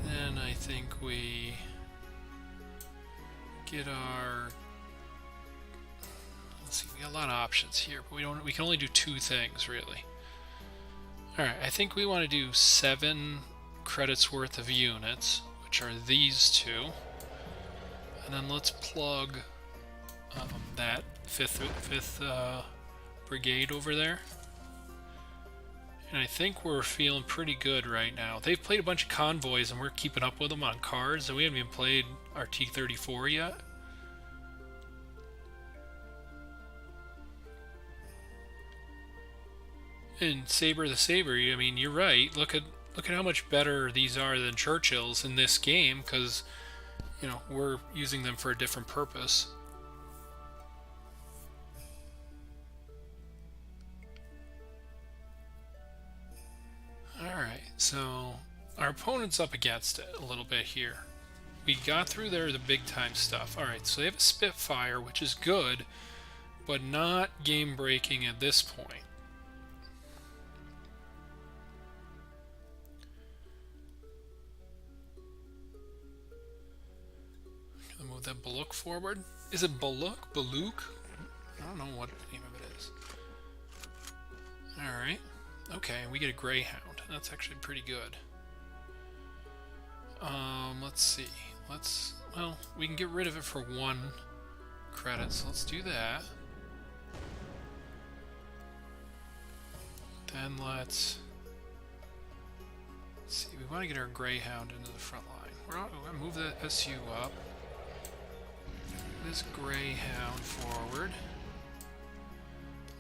Then I think we get our... Let's see, we got a lot of options here, but we can only do two things, really. Alright, I think we want to do 7 credits worth of units, which are these two. And then let's plug that 5th Brigade over there. And I think we're feeling pretty good right now. They've played a bunch of convoys and we're keeping up with them on KARDS, and we haven't even played our T-34 yet. And Saber the Saber, I mean, you're right. Look at how much better these are than Churchill's in this game, because, you know, we're using them for a different purpose. Alright, so our opponent's up against it a little bit here. We got through there the big time stuff. Alright, so they have a Spitfire, which is good, but not game breaking at this point. Move that Baluk forward. Is it Baluk? Baluk? I don't know what the name of it is. Alright. Okay, we get a Greyhound. That's actually pretty good. Let's see. Well, we can get rid of it for 1 credit, so let's do that. Then let's see, we want to get our Greyhound into the front line. We're going to move the SU up. This Greyhound forward.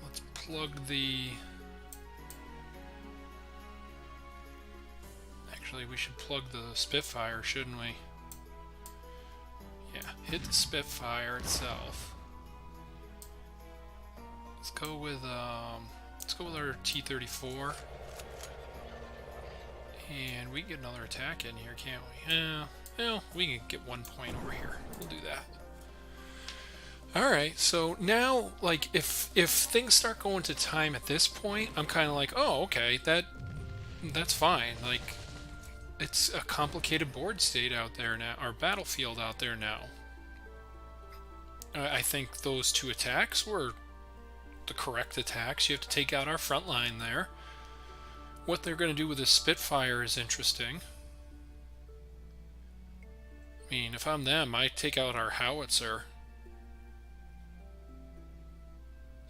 Let's plug the... Actually, we should plug the Spitfire, shouldn't we? Yeah, hit the Spitfire itself. Let's go with our T-34. And we can get another attack in here, can't we? Yeah, well, we can get 1 point over here. We'll do that. Alright, so now, like, if things start going to time at this point, I'm kind of like, oh, okay, that's fine. Like, it's a complicated board state out there now, or battlefield out there now. I think those 2 attacks were the correct attacks. You have to take out our front line there. What they're going to do with the Spitfire is interesting. I mean, if I'm them, I take out our howitzer.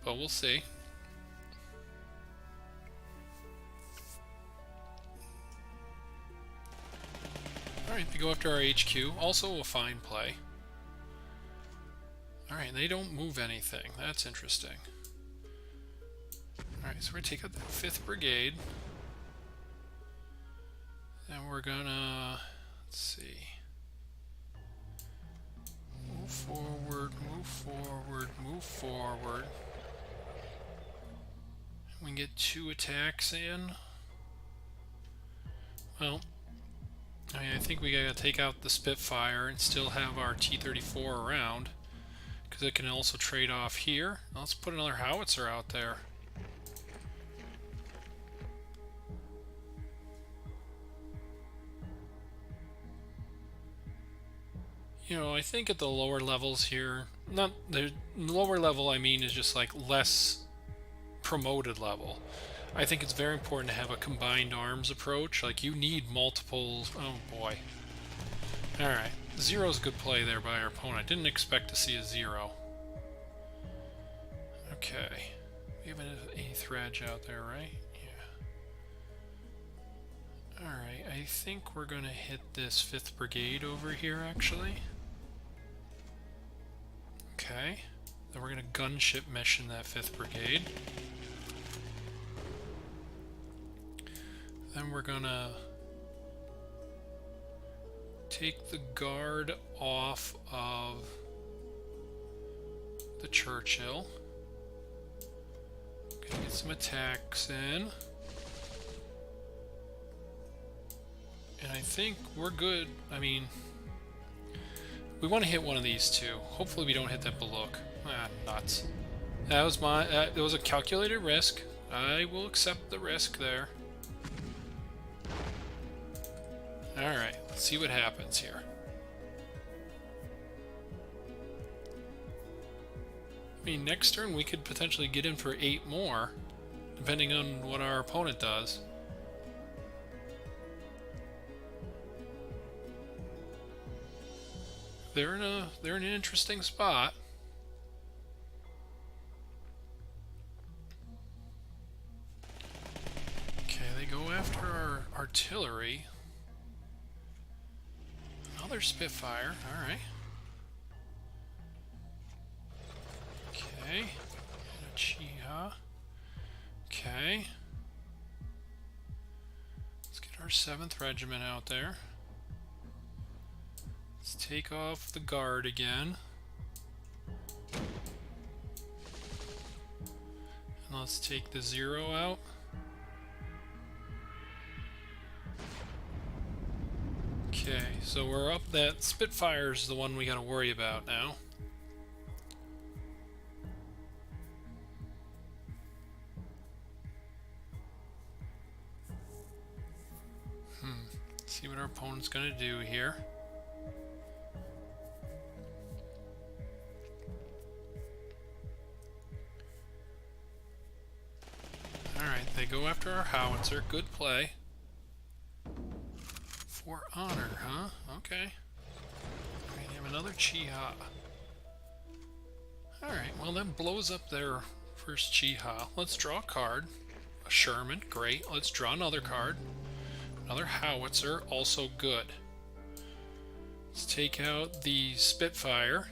But we'll see. Alright, they go after our HQ. Also a fine play. Alright, they don't move anything. That's interesting. Alright, so we're going to take out the 5th Brigade. And we're gonna... let's see. Move forward, move forward, move forward. We can get 2 attacks in. Well, I mean, I think we gotta take out the Spitfire and still have our T-34 around, because it can also trade off here. Let's put another howitzer out there. You know, I think at the lower levels here, not the lower level I mean is just like less promoted level. I think it's very important to have a combined arms approach. Like, you need multiples. Oh boy. Alright, 0's a good play there by our opponent. I didn't expect to see a 0. Okay. We have an 8th Reg out there, right? Yeah. Alright, I think we're going to hit this 5th Brigade over here, actually. Okay. Then we're going to gunship mission that 5th Brigade. Then we're going to take the guard off of the Churchill. Gonna get some attacks in. And I think we're good. I mean, we want to hit one of these two. Hopefully we don't hit that Baluk. Ah, nuts. That was it was a calculated risk. I will accept the risk there. Alright, let's see what happens here. I mean, next turn we could potentially get in for 8 more, depending on what our opponent does. They're in an interesting spot. Okay, they go after our artillery. Another Spitfire, alright. Okay, and a Chiha. Okay. Let's get our 7th Regiment out there. Let's take off the guard again. And let's take the 0 out. Okay, so we're up. That Spitfire's the one we gotta worry about now. See what our opponent's gonna do here. Alright, they go after our howitzer. Good play. For honor, huh? Okay. We have another Chiha. Alright, well that blows up their first Chiha. Let's draw a card. A Sherman, great. Let's draw another card. Another howitzer, also good. Let's take out the Spitfire.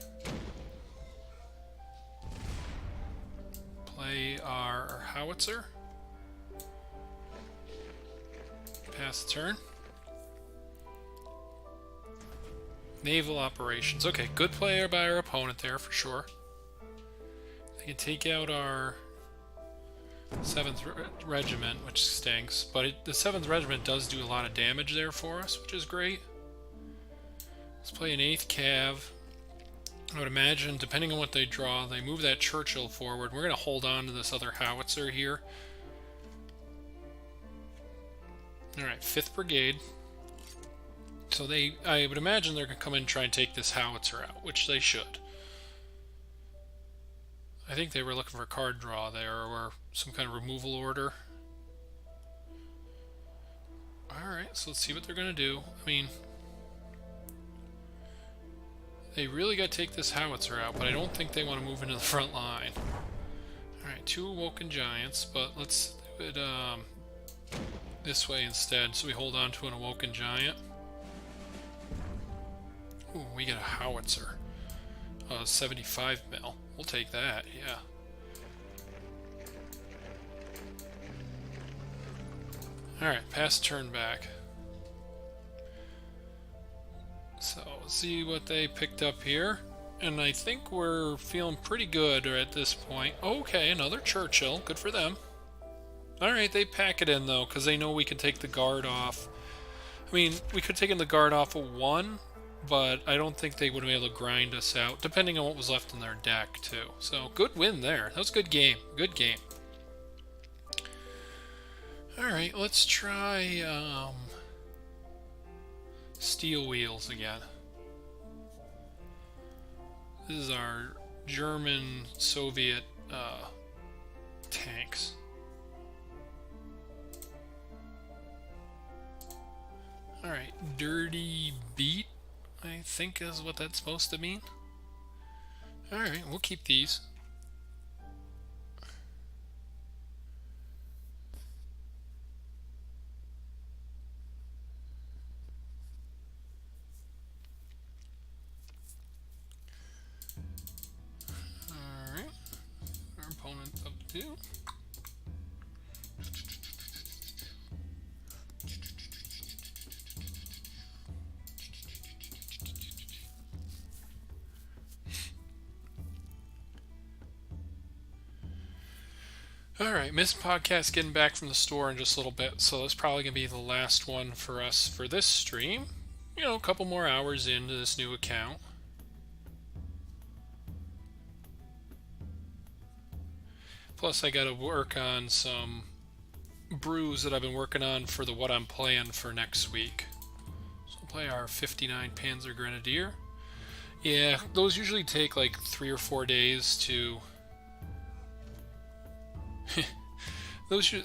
Play our howitzer. Pass the turn. Naval operations. Okay, good play by our opponent there for sure. They can take out our 7th Regiment, which stinks, but the 7th Regiment does do a lot of damage there for us, which is great. Let's play an 8th Cav. I would imagine, depending on what they draw, they move that Churchill forward. We're going to hold on to this other howitzer here. Alright, 5th Brigade. So I would imagine they're going to come in and try and take this howitzer out, which they should. I think they were looking for a card draw there, or some kind of removal order. Alright, so let's see what they're going to do. I mean, they really got to take this howitzer out, but I don't think they want to move into the front line. Alright, 2 Awoken Giants, but let's do it this way instead, so we hold on to an Awoken Giant. Ooh, we get a howitzer. 75 mil. We'll take that, yeah. Alright, pass turn back. So, see what they picked up here. And I think we're feeling pretty good at this point. Okay, another Churchill. Good for them. Alright, they pack it in though, because they know we can take the guard off. I mean, we could have taken the guard off of 1, but I don't think they would have been able to grind us out, depending on what was left in their deck, too. So, good win there. That was a good game. Good game. Alright, let's try Steel Wheels again. This is our German-Soviet tanks. Alright, Dirty Beat, I think is what that's supposed to mean. Alright, we'll keep these. 2. Alright, missed podcast getting back from the store in just a little bit, so that's probably going to be the last one for us for this stream. You know, a couple more hours into this new account. Plus, I got to work on some brews that I've been working on for the what I'm playing for next week. So we'll play our 59 Panzer Grenadier. Yeah, those usually take like 3 or 4 days to... those get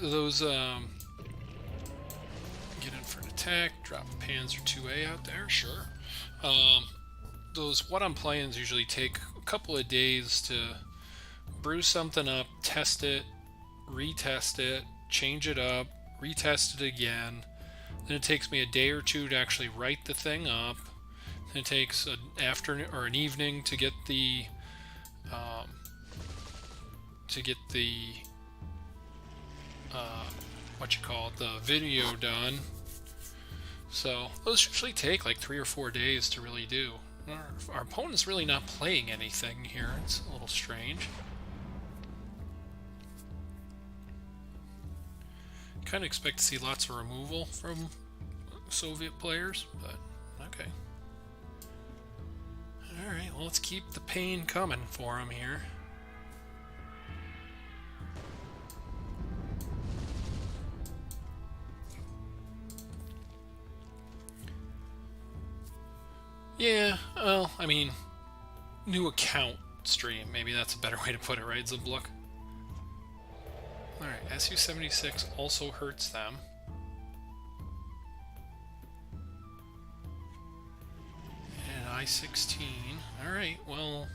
in for an attack, drop a Panzer 2A out there, sure. Those what I'm playing usually take a couple of days to brew something up, test it, retest it, change it up, retest it again. Then it takes me a day or two to actually write the thing up. Then it takes an afternoon or an evening to get the the video done. So those usually take like 3 or 4 days to really do. Our opponent's really not playing anything here. It's a little strange. Kind of expect to see lots of removal from Soviet players, but okay. Alright, well, let's keep the pain coming for them here. Yeah, well, I mean, new account stream. Maybe that's a better way to put it, right, Zublook? Alright, Su-76 also hurts them. And I-16. Alright, well...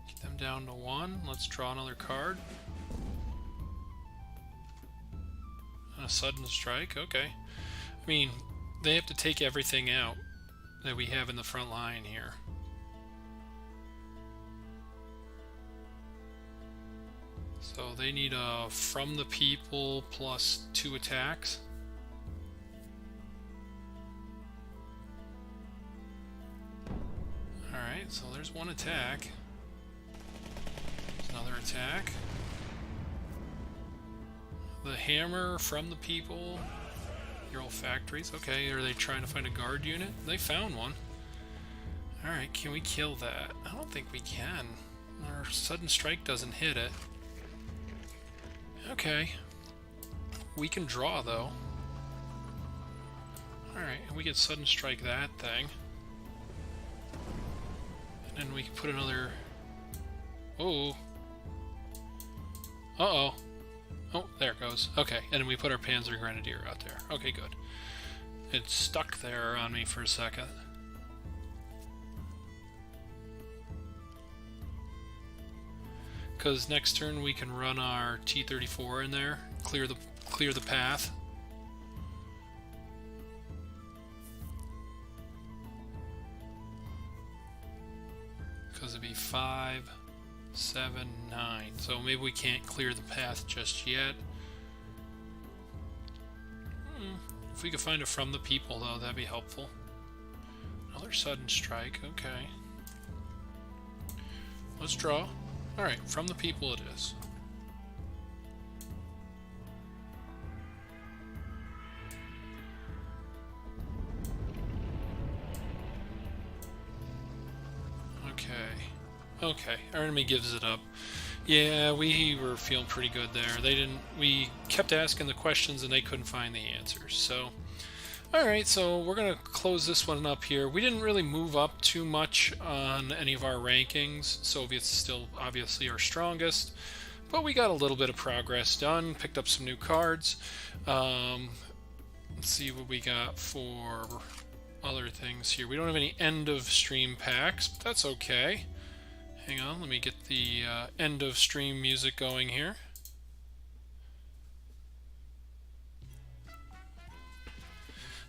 get them down to 1. Let's draw another card. A sudden strike, okay. I mean, they have to take everything out that we have in the front line here. So they need a from the people plus 2 attacks. Alright, so there's 1 attack. There's another attack. The hammer from the people. Your old factories. Okay, are they trying to find a guard unit? They found one. Alright, can we kill that? I don't think we can. Our sudden strike doesn't hit it. Okay. We can draw, though. Alright, and we get sudden strike that thing. And then we can put another... Oh. Uh-oh. Oh, there it goes. Okay, and then we put our Panzer Grenadier out there. Okay, good. It stuck there on me for a second. Because next turn we can run our T-34 in there, clear the path. Because it'd be 5, 7, 9. So maybe we can't clear the path just yet. If we could find it from the people, though, that'd be helpful. Another sudden strike, okay. Let's draw. Alright, from the people it is. Okay, our enemy gives it up. Yeah, we were feeling pretty good there. We kept asking the questions and they couldn't find the answers. So, alright, so we're going to close this one up here. We didn't really move up too much on any of our rankings. Soviets still obviously our strongest. But we got a little bit of progress done. Picked up some new cards. Let's see what we got for other things here. We don't have any end of stream packs, but that's okay. Hang on, let me get the end of stream music going here.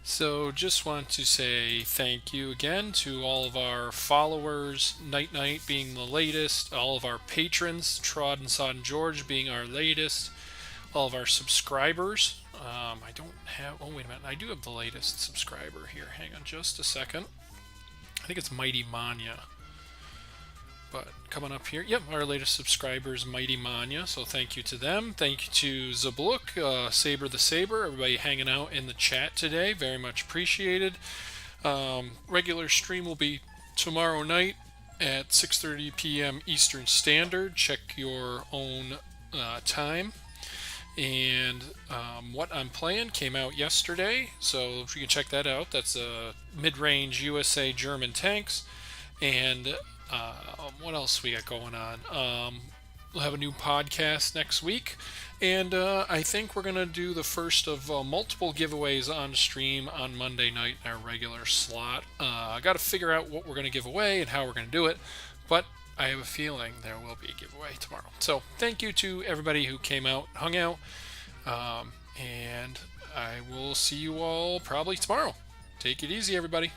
So just want to say thank you again to all of our followers, Night Night being the latest, all of our patrons, Trod and Sod and George being our latest, all of our subscribers. I don't have, oh wait a minute, I do have the latest subscriber here. Hang on just a second. I think it's Mighty Manya. But coming up here, yep, our latest subscriber is Mighty Manya, so thank you to them. Thank you to Zabluk, Saber the Saber, everybody hanging out in the chat today. Very much appreciated. Regular stream will be tomorrow night at 6:30 p.m. Eastern Standard. Check your own time. And what I'm playing came out yesterday, so if you can check that out. That's a mid-range USA German tanks. And what else we got going on? We'll have a new podcast next week, and I think we're going to do the first of multiple giveaways on stream on Monday night in our regular slot. I got to figure out what we're going to give away and how we're going to do it, but I have a feeling there will be a giveaway tomorrow. So thank you to everybody who came out, hung out, and I will see you all probably tomorrow. Take it easy, everybody.